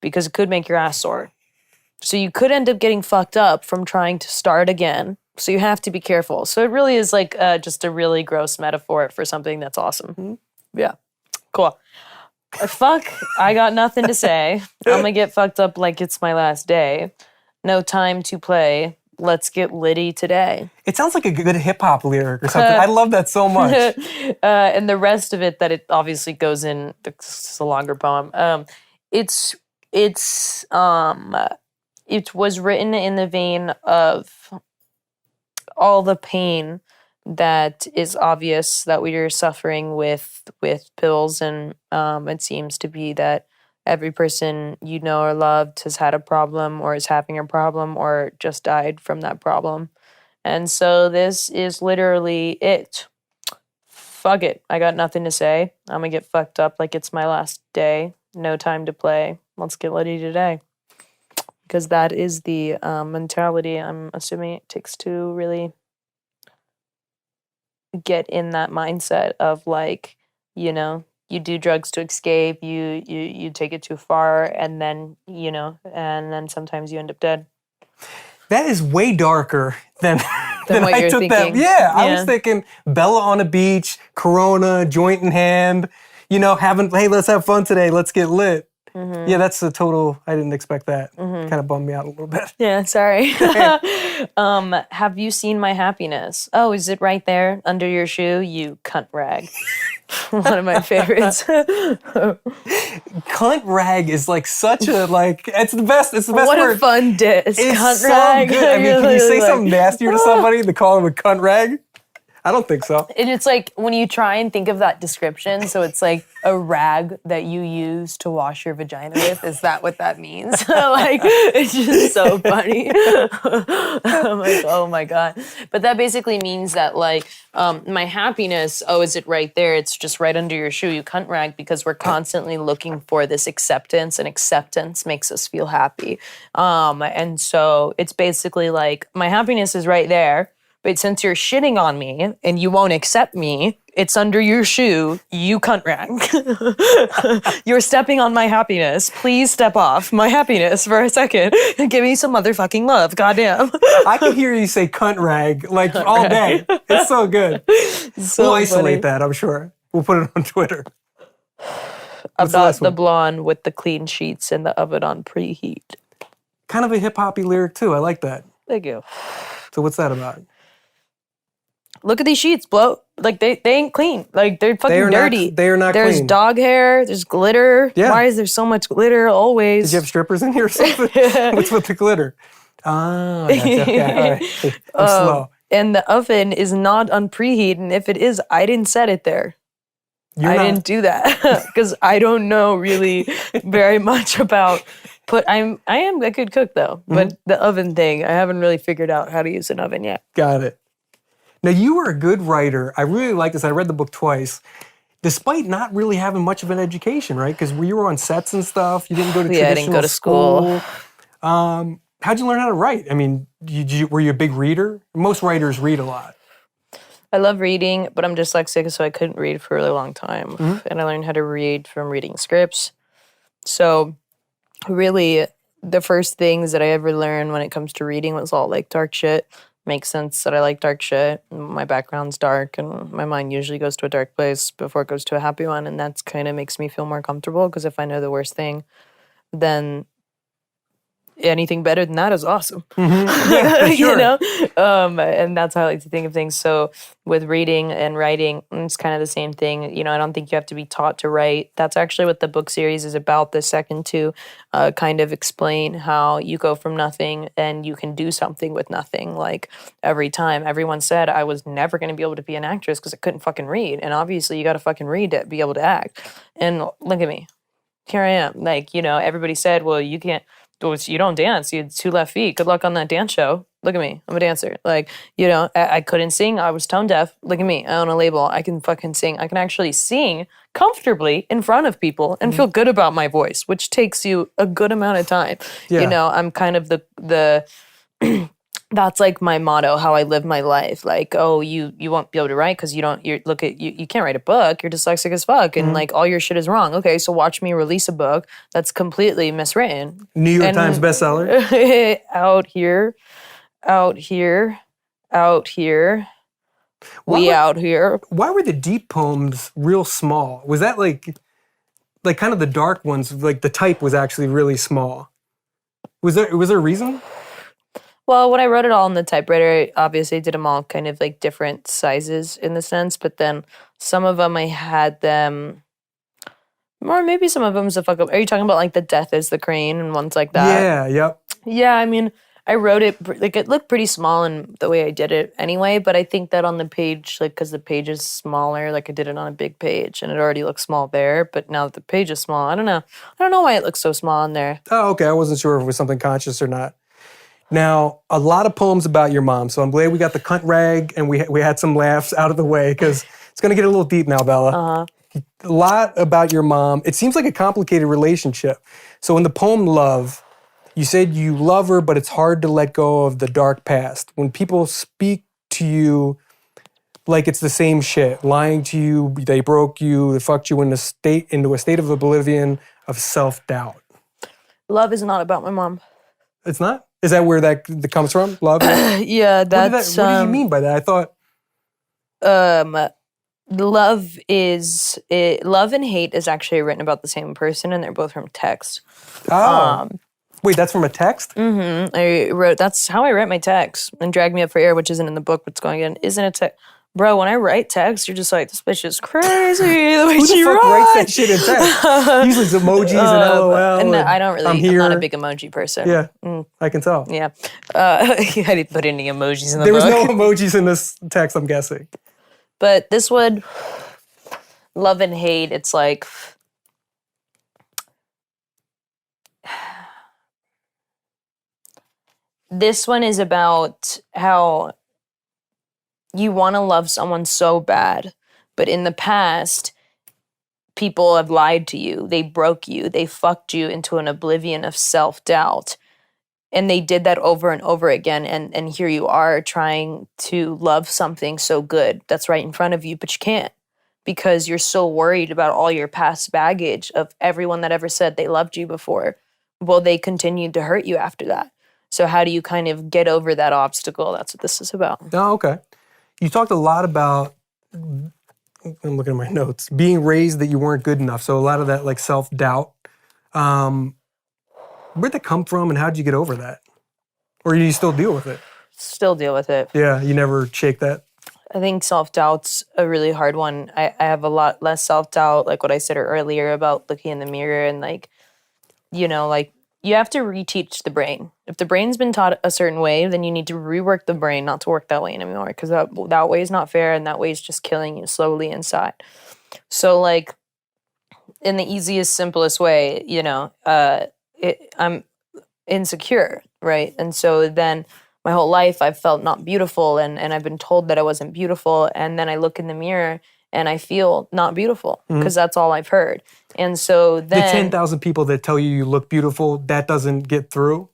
because it could make your ass sore. So you could end up getting fucked up from trying to start again. So you have to be careful. So it really is like just a really gross metaphor for something that's awesome. Mm-hmm. Yeah. Cool. Fuck, I got nothing to say. I'm gonna get fucked up like it's my last day. No time to play. Let's get litty today. It sounds like a good hip-hop lyric or something. I love that so much. And the rest of it that it obviously goes in, it's a longer poem. It was written in the vein of all the pain that is obvious that we are suffering with pills, and it seems to be that every person you know or loved has had a problem or is having a problem or just died from that problem. And so this is literally it. Fuck it. I got nothing to say. I'm gonna get fucked up like it's my last day. No time to play. Let's get litty today. Because that is the mentality I'm assuming it takes to really get in that mindset of, like, you do drugs to escape, you take it too far, and then, and then sometimes you end up dead. That is way darker than what I you're took thinking. that. Yeah, I was thinking Bella on a beach, Corona, joint in hand, hey, let's have fun today, let's get lit. Mm-hmm. Yeah, that's a total, I didn't expect that. Mm-hmm. Kind of bummed me out a little bit. Yeah, sorry. Have you seen my happiness? Oh, is it right there under your shoe? You cunt rag. One of my favorites. Cunt rag is like such a, like, it's the best what word. What a fun diss. It's cunt so rag. good. I mean, can you say something nastier to somebody to call him a cunt rag? I don't think so. And it's like when you try and think of that description, so it's like a rag that you use to wash your vagina with. Is that what that means? Like, it's just so funny. I'm like, oh my God. But that basically means that like my happiness, is it right there? It's just right under your shoe, you cunt rag, because we're constantly looking for this acceptance, and acceptance makes us feel happy. And so it's basically like my happiness is right there. But since you're shitting on me and you won't accept me, it's under your shoe, you cunt rag. You're stepping on my happiness. Please step off my happiness for a second and give me some motherfucking love. Goddamn. I can hear you say cunt rag like all day. It's so good. So We'll isolate funny. that, I'm sure. We'll put it on Twitter. I've the got last the one? blonde with the clean sheets and the oven on preheat. Kind of a hip-hoppy lyric, too. I like that. Thank you. So what's that about? Look at these sheets, blow. Like they ain't clean. Like they're fucking are not- dirty. they are not There's clean. dog hair. There's glitter. Yeah. Why is there so much glitter always? Did you have strippers in here or something? What's with the glitter? Ah, gotcha. Okay, all right. I'm slow. And the oven is not on preheat. And if it is, I didn't set it there. I didn't do that because I don't know really very much about. I am a good cook though, but the oven thing, I haven't really figured out how to use an oven yet. Got it. Now, you were a good writer. I really like this. I read the book twice, despite not really having much of an education, right? Because you were on sets and stuff. You didn't go to traditional I didn't go to school. How'd you learn how to write? I mean, were you a big reader? Most writers read a lot. I love reading, but I'm dyslexic, so I couldn't read for a really long time. And I learned how to read from reading scripts. So really, the first things that I ever learned when it comes to reading was all like dark shit. Makes sense that I like dark shit. My background's dark, and my mind usually goes to a dark place before it goes to a happy one, and that's kind of makes me feel more comfortable, because if I know the worst thing, then anything better than that is awesome. Yeah, for sure. You know? And that's how I like to think of things. So with reading and writing, it's kind of the same thing. You know, I don't think you have to be taught to write. That's actually what the book series is about, the second two, kind of explain how you go from nothing and you can do something with nothing. Like every time, everyone said I was never going to be able to be an actress because I couldn't fucking read. And obviously you got to fucking read to be able to act. And look at me. Here I am. Like, you know, everybody said, well, you can't, you don't dance. You had 2 left feet. Good luck on that dance show. Look at me. I'm a dancer. Like, you know, I couldn't sing. I was tone deaf. Look at me. I own a label. I can fucking sing. I can actually sing comfortably in front of people and feel good about my voice, which takes you a good amount of time. Yeah. You know, I'm kind of the that's like my motto, how I live my life. Like, oh, you won't be able to write because you can't write a book. You're dyslexic as fuck, and like all your shit is wrong. Okay, so watch me release a book that's completely miswritten. New York Times bestseller. out here. Why were the deep poems real small? Was that like kind of the dark ones? Like the type was actually really small. Was there a reason? Well, when I wrote it all on the typewriter, I obviously did them all kind of like different sizes in the sense, but then some of them I had them, or maybe some of them is a fuck up. Are you talking about like the death is the crane and ones like that? Yeah, yep. Yeah, I mean, I wrote it, like it looked pretty small in the way I did it anyway, but I think that on the page, like, because the page is smaller, like I did it on a big page and it already looks small there, but now that the page is small, I don't know why it looks so small on there. Oh, okay. I wasn't sure if it was something conscious or not. Now, a lot of poems about your mom, so I'm glad we got the cunt rag and we had some laughs out of the way, because it's going to get a little deep now, Bella. A lot about your mom. It seems like a complicated relationship. So in the poem Love, you said you love her, but it's hard to let go of the dark past. When people speak to you like it's the same shit, lying to you, they broke you, they fucked you into a state of oblivion, of self-doubt. Love is not about my mom. It's not? Is that where that comes from? Love? Yeah, that's... What do you mean by that? I thought... Love and hate is actually written about the same person, and they're both from text. Oh. Wait, that's from a text? Mm-hmm. That's how I write my text. And Drag Me Up for Air, which isn't in the book, what's going in, isn't a text. Bro, when I write text, you're just like, this bitch is crazy. The way Who she the fuck writes. writes that shit in text? Usually it's emojis and LOL. And and I don't really, I'm here. not a big emoji person. Yeah, I can tell. Yeah. I didn't put any emojis in the There book. was no emojis in this text, I'm guessing. But this one, love and hate, it's like, this one is about how you want to love someone so bad, but in the past, people have lied to you. They broke you. They fucked you into an oblivion of self-doubt. And they did that over and over again. And here you are trying to love something so good that's right in front of you, but you can't because you're so worried about all your past baggage of everyone that ever said they loved you before. Well, they continued to hurt you after that. So how do you kind of get over that obstacle? That's what this is about. Oh, okay. You talked a lot about, I'm looking at my notes, being raised that you weren't good enough. So a lot of that like self-doubt. Where'd that come from and how'd you get over that? Or do you still deal with it? Still deal with it. Yeah, you never shake that? I think self-doubt's a really hard one. I have a lot less self-doubt, like what I said earlier about looking in the mirror and like, like you have to reteach the brain. If the brain's been taught a certain way, then you need to rework the brain not to work that way anymore because that way is not fair and that way is just killing you slowly inside. So like in the easiest, simplest way, I'm insecure, right? And so then my whole life I've felt not beautiful and I've been told that I wasn't beautiful. And then I look in the mirror and I feel not beautiful because that's all I've heard. And so then... The 10,000 people that tell you look beautiful, that doesn't get through?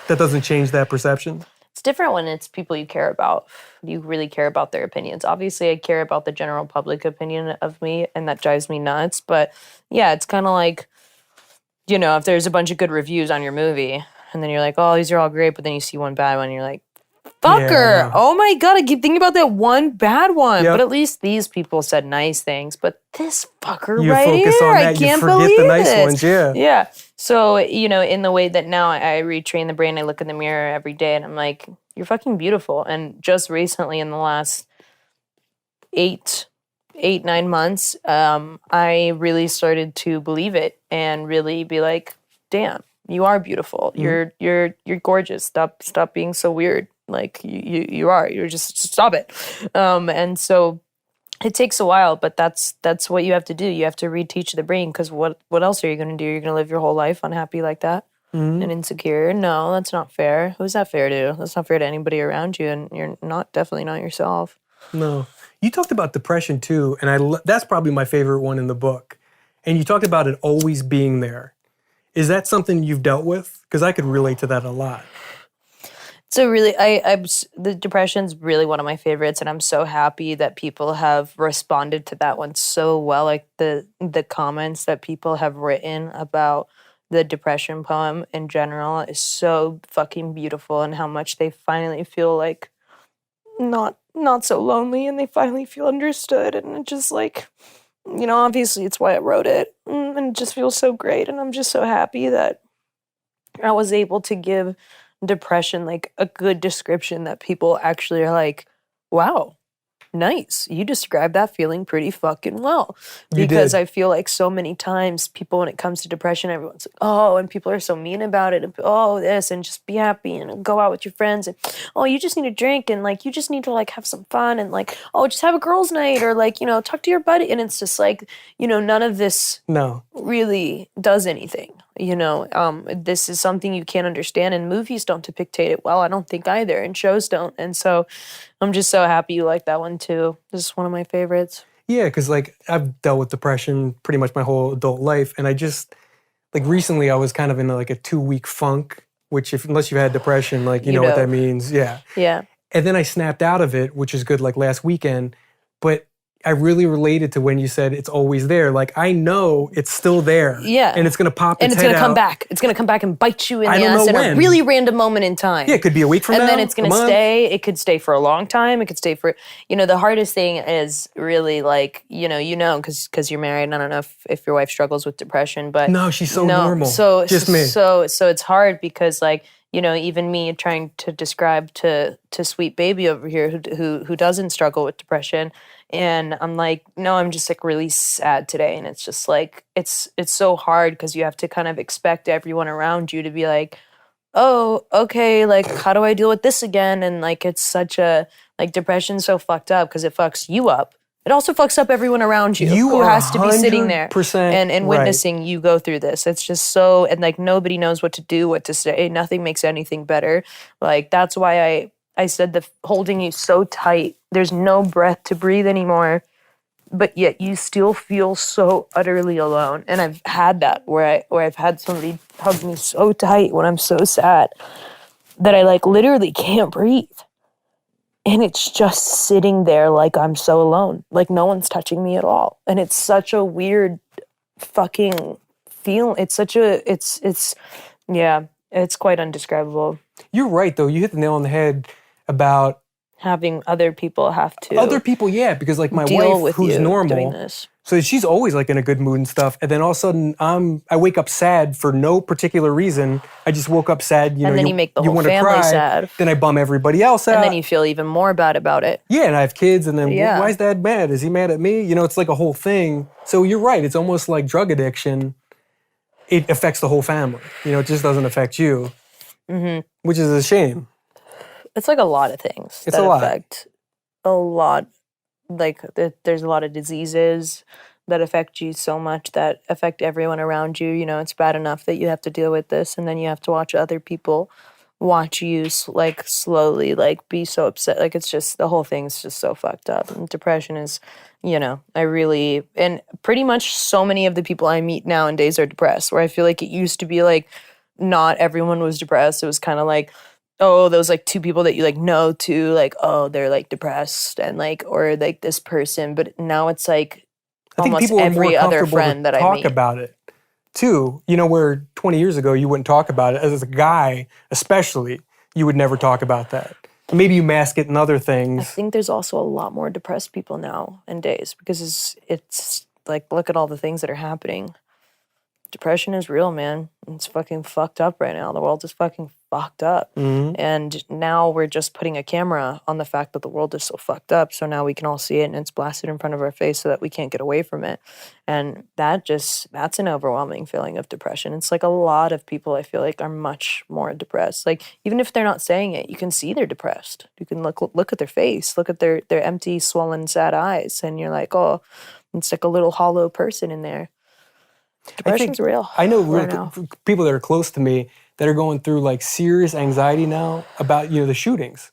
That doesn't change that perception? It's different when it's people you care about. You really care about their opinions. Obviously, I care about the general public opinion of me, and that drives me nuts. But yeah, it's kind of like, if there's a bunch of good reviews on your movie, and then you're like, oh, these are all great, but then you see one bad one, and you're like, fucker, oh my God, I keep thinking about that one bad one. Yep. But at least these people said nice things. But this fucker you right focus here, on that, I can't you forget believe the nice this. ones, yeah. Yeah. So, in the way that now I retrain the brain, I look in the mirror every day and I'm like, you're fucking beautiful. And just recently in the last 9 months, I really started to believe it and really be like, damn, you are beautiful. You're gorgeous. Stop being so weird. Like you are. You're just stop it. And so it takes a while, but that's what you have to do. You have to reteach the brain because what else are you going to do? You're going to live your whole life unhappy like that and insecure? No, that's not fair. Who's that fair to? That's not fair to anybody around you, and you're definitely not yourself. No. You talked about depression too, and that's probably my favorite one in the book. And you talked about it always being there. Is that something you've dealt with? Because I could relate to that a lot. So really, the depression's really one of my favorites, and I'm so happy that people have responded to that one so well. Like the comments that people have written about the depression poem in general is so fucking beautiful, and how much they finally feel like not so lonely, and they finally feel understood, and it just like, obviously it's why I wrote it, and it just feels so great, and I'm just so happy that I was able to give depression like a good description that people actually are like, wow, nice, you described that feeling pretty fucking well. Because I feel like so many times people, when it comes to depression, everyone's like, oh, and people are so mean about it, and oh, this, and just be happy and go out with your friends, and oh, you just need to drink, and like you just need to like have some fun, and like, oh, just have a girls' night, or like, talk to your buddy. And it's just like, none of this really does anything. This is something you can't understand, and movies don't depict it well, I don't think either, and shows don't. And so I'm just so happy you like that one too. This is one of my favorites. Yeah, because like I've dealt with depression pretty much my whole adult life, and I just like recently I was kind of in like a 2-week funk, which unless you've had depression, like you know what that means. Yeah. And then I snapped out of it, which is good, like last weekend. But I really related to when you said it's always there. Like I know it's still there. Yeah. And it's gonna pop its and it's head gonna come out. back. It's gonna come back and bite you in I the don't ass know at when. a really random moment in time. Yeah, it could be a week from now. And then it's gonna a month. stay. It could stay for a long time. It could stay for, the hardest thing is really like, because you're married. I don't know if your wife struggles with depression, but no, she's so normal. So just me. So it's hard because like, even me trying to describe to sweet baby over here who doesn't struggle with depression, and I'm like, no, I'm just like really sad today, and it's just like it's so hard because you have to kind of expect everyone around you to be like, oh, okay, like how do I deal with this again? And like it's such a like depression's so fucked up because it fucks you up. It also fucks up everyone around you You who are has to be sitting there 100% and right. witnessing you go through this. It's just so and like nobody knows what to do, what to say. Nothing makes anything better. Like that's why I said the holding you so tight. There's no breath to breathe anymore. But yet you still feel so utterly alone. And I've had that where I've had somebody hug me so tight when I'm so sad that I like literally can't breathe. And it's just sitting there like I'm so alone. Like no one's touching me at all. And it's such a weird fucking feel. It's such a it's yeah, it's quite undescribable. You're right, though. You hit the nail on the head about Having other people have to other people, yeah, because like my deal wife, with who's you normal, doing this. so she's always like in a good mood and stuff, and then all of a sudden I wake up sad for no particular reason. I just woke up sad, you know. And then you make the whole wanna family cry, sad. Then I bum everybody else out. And then you feel even more bad about it. Yeah, and I have kids, and then Yeah. why is Dad mad? Is he mad at me? You know, it's like a whole thing. So you're right. It's almost like drug addiction. It affects the whole family. You know, it just doesn't affect you, which is a shame. It's like a lot of things It's that a lot. affect a lot. Like there's a lot of diseases that affect you so much that affect everyone around you. You know, it's bad enough that you have to deal with this, and then you have to watch other people watch you like slowly like be so upset. Like it's just the whole thing's just so fucked up. And depression is, you know, I really and pretty much so many of the people I meet nowadays are depressed. Where I feel like it used to be like not everyone was depressed. It was kind of like oh, those like two people that you like know to like, oh, they're like depressed and like, or like this person. But now it's like I think almost people are more every other comfortable friend to that I talk meet. about it too. You know, where 20 years ago you wouldn't talk about it. As a guy, especially, you would never talk about that. Maybe you mask it in other I things. think there's also a lot more depressed people nowadays because it's like, look at all the things that are happening. Depression is real, man. It's fucking fucked up right now. The world is fucking fucked up. And now we're just putting a camera on the fact that the world is so fucked up. So now we can all see it and it's blasted in front of our face so that we can't get away from it. And that's an overwhelming feeling of depression. It's like a lot of people I feel like are much more depressed. Like even if they're not saying it, you can see they're depressed. You can look at their face, look at their empty, swollen, sad eyes, and you're like, oh, it's like a little hollow person in there. Depression's real. I know right now. people that are close to me that are going through like serious anxiety now about, you know, the shootings.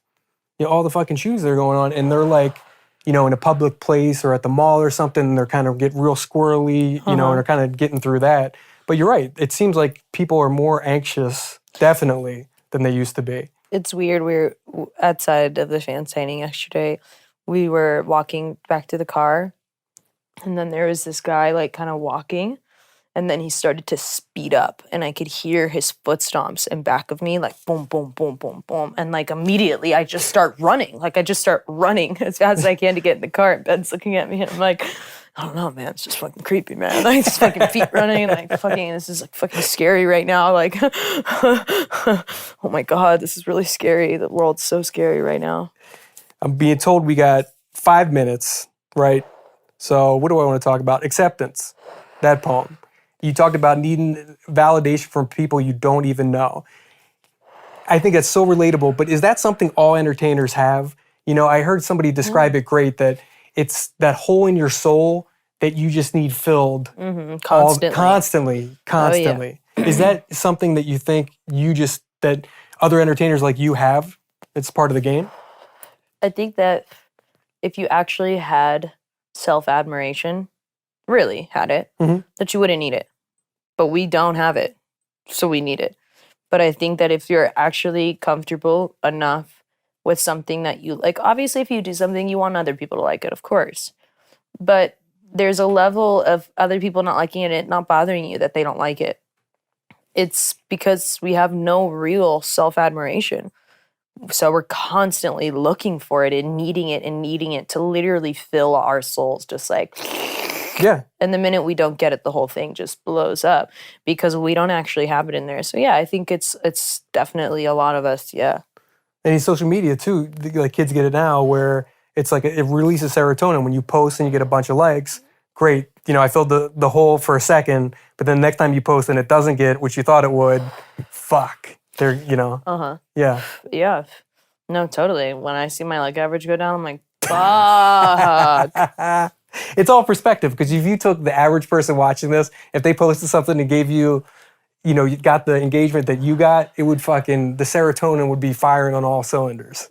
You know, all the fucking shootings that are going on, and they're like, you know, in a public place or at the mall or something, and they're kind of get real squirrely, you know, and they're kind of getting through that. But you're right. It seems like people are more anxious, definitely, than they used to be. It's weird. We were outside of the fan signing yesterday. We were walking back to the car, and then there was this guy like kind of walking, and then he started to speed up, and I could hear his foot stomps in back of me, like boom, boom, boom, boom, boom, and like immediately I just start running. Like I just start running as fast as I can to get in the car. And Ben's looking at me, and I'm like, I don't know, man. It's just fucking creepy, man. Like just fucking feet running, and like fucking, this is like fucking scary right now. Like, oh my god, this is really scary. The world's so scary right now. I'm being told we got 5 minutes, right? So what do I want to talk about? Acceptance, that poem. You talked about needing validation from people you don't even know. I think that's so relatable, but is that something all entertainers have? You know, I heard somebody describe it great, that it's that hole in your soul that you just need filled Constantly. constantly. Is that something that you think that other entertainers like you have? It's part of the game? I think that if you actually had self-admiration, really had it, that you wouldn't need it. But we don't have it, so we need it. But I think that if you're actually comfortable enough with something that you like, obviously if you do something, you want other people to like it, of course. But there's a level of other people not liking it, not bothering you that they don't like it. It's because we have no real self-admiration. So we're constantly looking for it and needing it to literally fill our souls, just like, yeah. And the minute we don't get it, the whole thing just blows up because we don't actually have it in there. So yeah, I think it's definitely a lot of us, yeah. And in social media too, like kids get it now where it's like it releases serotonin. When you post and you get a bunch of likes, great. You know, I filled the hole for a second, but then the next time you post and it doesn't get what you thought it would, fuck. They're, yeah. Yeah. No, totally. When I see my like average go down, I'm like, fuck. It's all perspective, because if you took the average person watching this, if they posted something and gave you, you got the engagement that you got, it would the serotonin would be firing on all cylinders.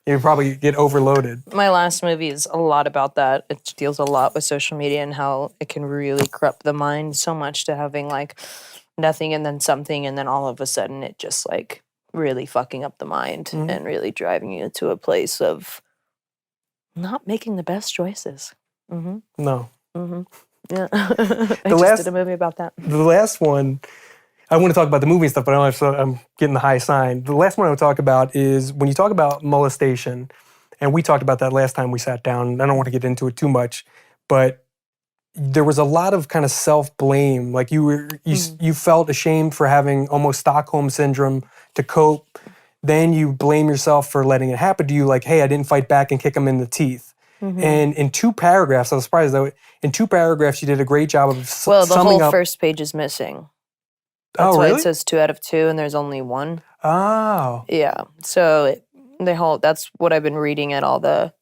You would probably get overloaded. My last movie is a lot about that. It deals a lot with social media and how it can really corrupt the mind so much to having like nothing and then something, and then all of a sudden it just like really fucking up the mind and really driving you to a place of not making the best choices. No. Yeah. I just did a movie about that. The last one, I want to talk about the movie and stuff, but I'm getting the high sign. The last one I would talk about is when you talk about molestation, and we talked about that last time we sat down. I don't want to get into it too much, but there was a lot of kind of self-blame. Like you felt ashamed for having almost Stockholm syndrome to cope. Then you blame yourself for letting it happen to you. Like, hey, I didn't fight back and kick him in the teeth. And in 2 paragraphs, I was surprised though. In 2 paragraphs, you did a great job of Well, the summing whole up. first page is missing. That's why it says 2 out of 2, and there's only 1. Oh. Yeah. So that's what I've been reading at all the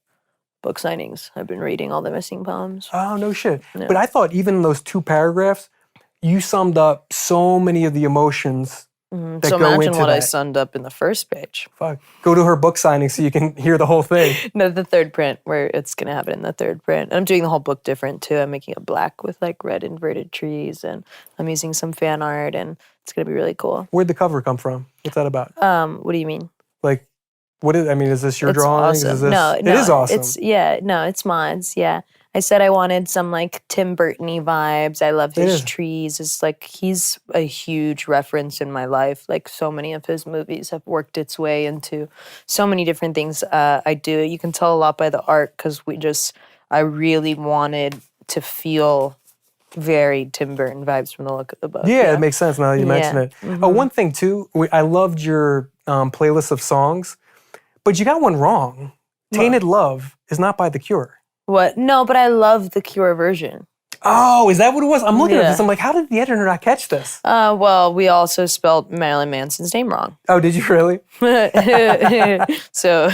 book signings. I've been reading all the missing poems. Oh, no shit. Yeah. But I thought even in those 2 paragraphs, you summed up so many of the emotions that So go imagine into what I that. summed up in the first page. Fuck. Go to her book signing so you can hear the whole thing. No, the third print, where it's going to happen in the third print. And I'm doing the whole book different too. I'm making it black with like red inverted trees, and I'm using some fan art, and it's going to be really cool. Where'd the cover come from? What's that about? What do you mean? Like, is this your It's drawing? awesome. Is this, No, it is awesome. It's mine's. Yeah. I said I wanted some like Tim Burton-y vibes. I love his trees. It's like he's a huge reference in my life. Like so many of his movies have worked its way into so many different things I do. You can tell a lot by the art because I really wanted to feel very Tim Burton vibes from the look of the book. Yeah, it makes sense now that you mention it. Mm-hmm. Oh, one thing too, I loved your playlist of songs, but you got one wrong. Tainted Love is not by The Cure. What? No, but I love the Cure version. Oh, is that what it was? I'm looking at this. I'm like, how did the editor not catch this? Well, we also spelled Marilyn Manson's name wrong. Oh, did you really? So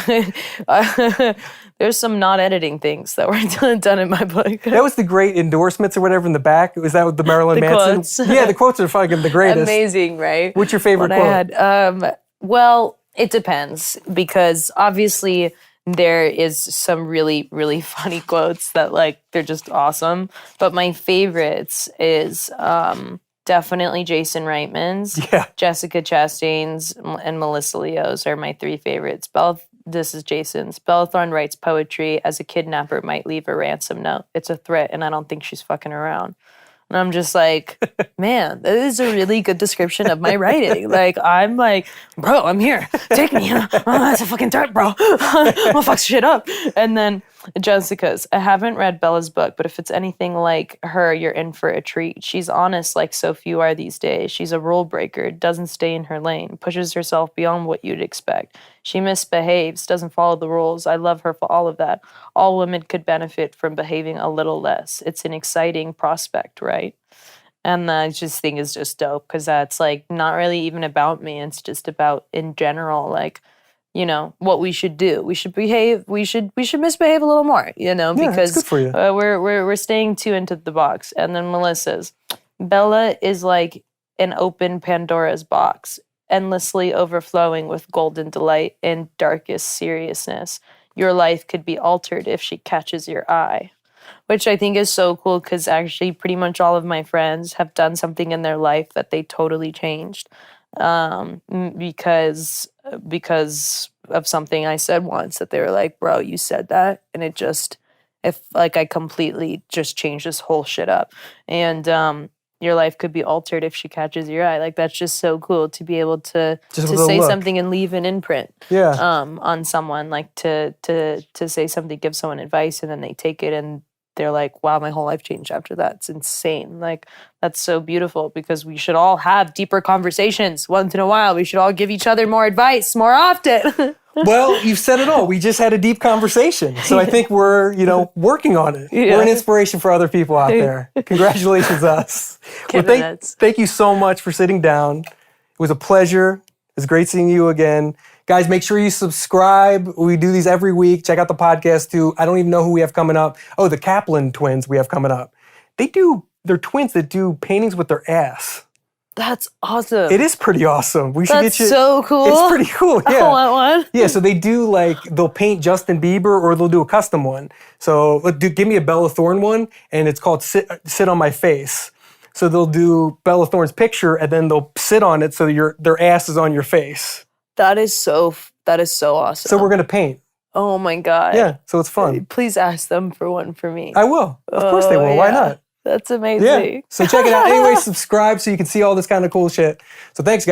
there's some not editing things that were done in my book. That was the great endorsements or whatever in the back. Was that with the Marilyn Manson? Quotes. Yeah, the quotes are fucking the greatest. Amazing, right? What's your favorite quote? Well, it depends because obviously there is some really, really funny quotes that like they're just awesome. But my favorites is definitely Jason Reitman's, Jessica Chastain's, and Melissa Leo's are my 3 favorites. This is Jason's. Bella Thorne writes poetry as a kidnapper might leave a ransom note. It's a threat, and I don't think she's fucking around. And I'm just like, man, that is a really good description of my writing. Like, I'm like, bro, I'm here. Take me. Oh, that's a fucking threat, bro. I'm gonna fuck shit up. And then Jessica's. I haven't read Bella's book, but if it's anything like her, you're in for a treat. She's honest like so few are these days. She's a rule breaker, doesn't stay in her lane, pushes herself beyond what you'd expect. She misbehaves, doesn't follow the rules. I love her for all of that. All women could benefit from behaving a little less. It's an exciting prospect, right? And I just think is just dope because that's like not really even about me. It's just about in general, like, you know, what we should do. We should behave. We should misbehave a little more, you know, because good for you. We're staying too into the box. And then Melissa's, Bella is like an open Pandora's box, endlessly overflowing with golden delight and darkest seriousness. Your life could be altered if she catches your eye. Which I think is so cool because actually pretty much all of my friends have done something in their life that they totally changed because of something I said once that they were like, bro, you said that. And it just, I completely just changed this whole shit up. And your life could be altered if she catches your eye. Like, that's just so cool to be able to say something and leave an imprint on someone, like to say something, give someone advice, and then they take it and they're like, wow, my whole life changed after that. It's insane. Like, that's so beautiful because we should all have deeper conversations once in a while. We should all give each other more advice more often. Well, you've said it all. We just had a deep conversation. So I think we're, working on it. Yeah. We're an inspiration for other people out there. Congratulations, us. Well, thank you so much for sitting down. It was a pleasure. It's great seeing you again. Guys, make sure you subscribe. We do these every week. Check out the podcast too. I don't even know who we have coming up. Oh, the Kaplan twins we have coming up. They're twins that do paintings with their ass. That's awesome. It is pretty awesome. We should That's get you. so cool. It's pretty cool. I Yeah. want one. Yeah, so they do they'll paint Justin Bieber or they'll do a custom one. So give me a Bella Thorne one and it's called Sit on My Face. So they'll do Bella Thorne's picture and then they'll sit on it so their ass is on your face. That is so awesome. So we're going to paint. Oh my God. Yeah, so it's fun. Please ask them for one for me. I will. Of course they will. Why yeah. not? That's amazing. Yeah. So check it out. Anyway, subscribe so you can see all this kind of cool shit. So thanks, guys.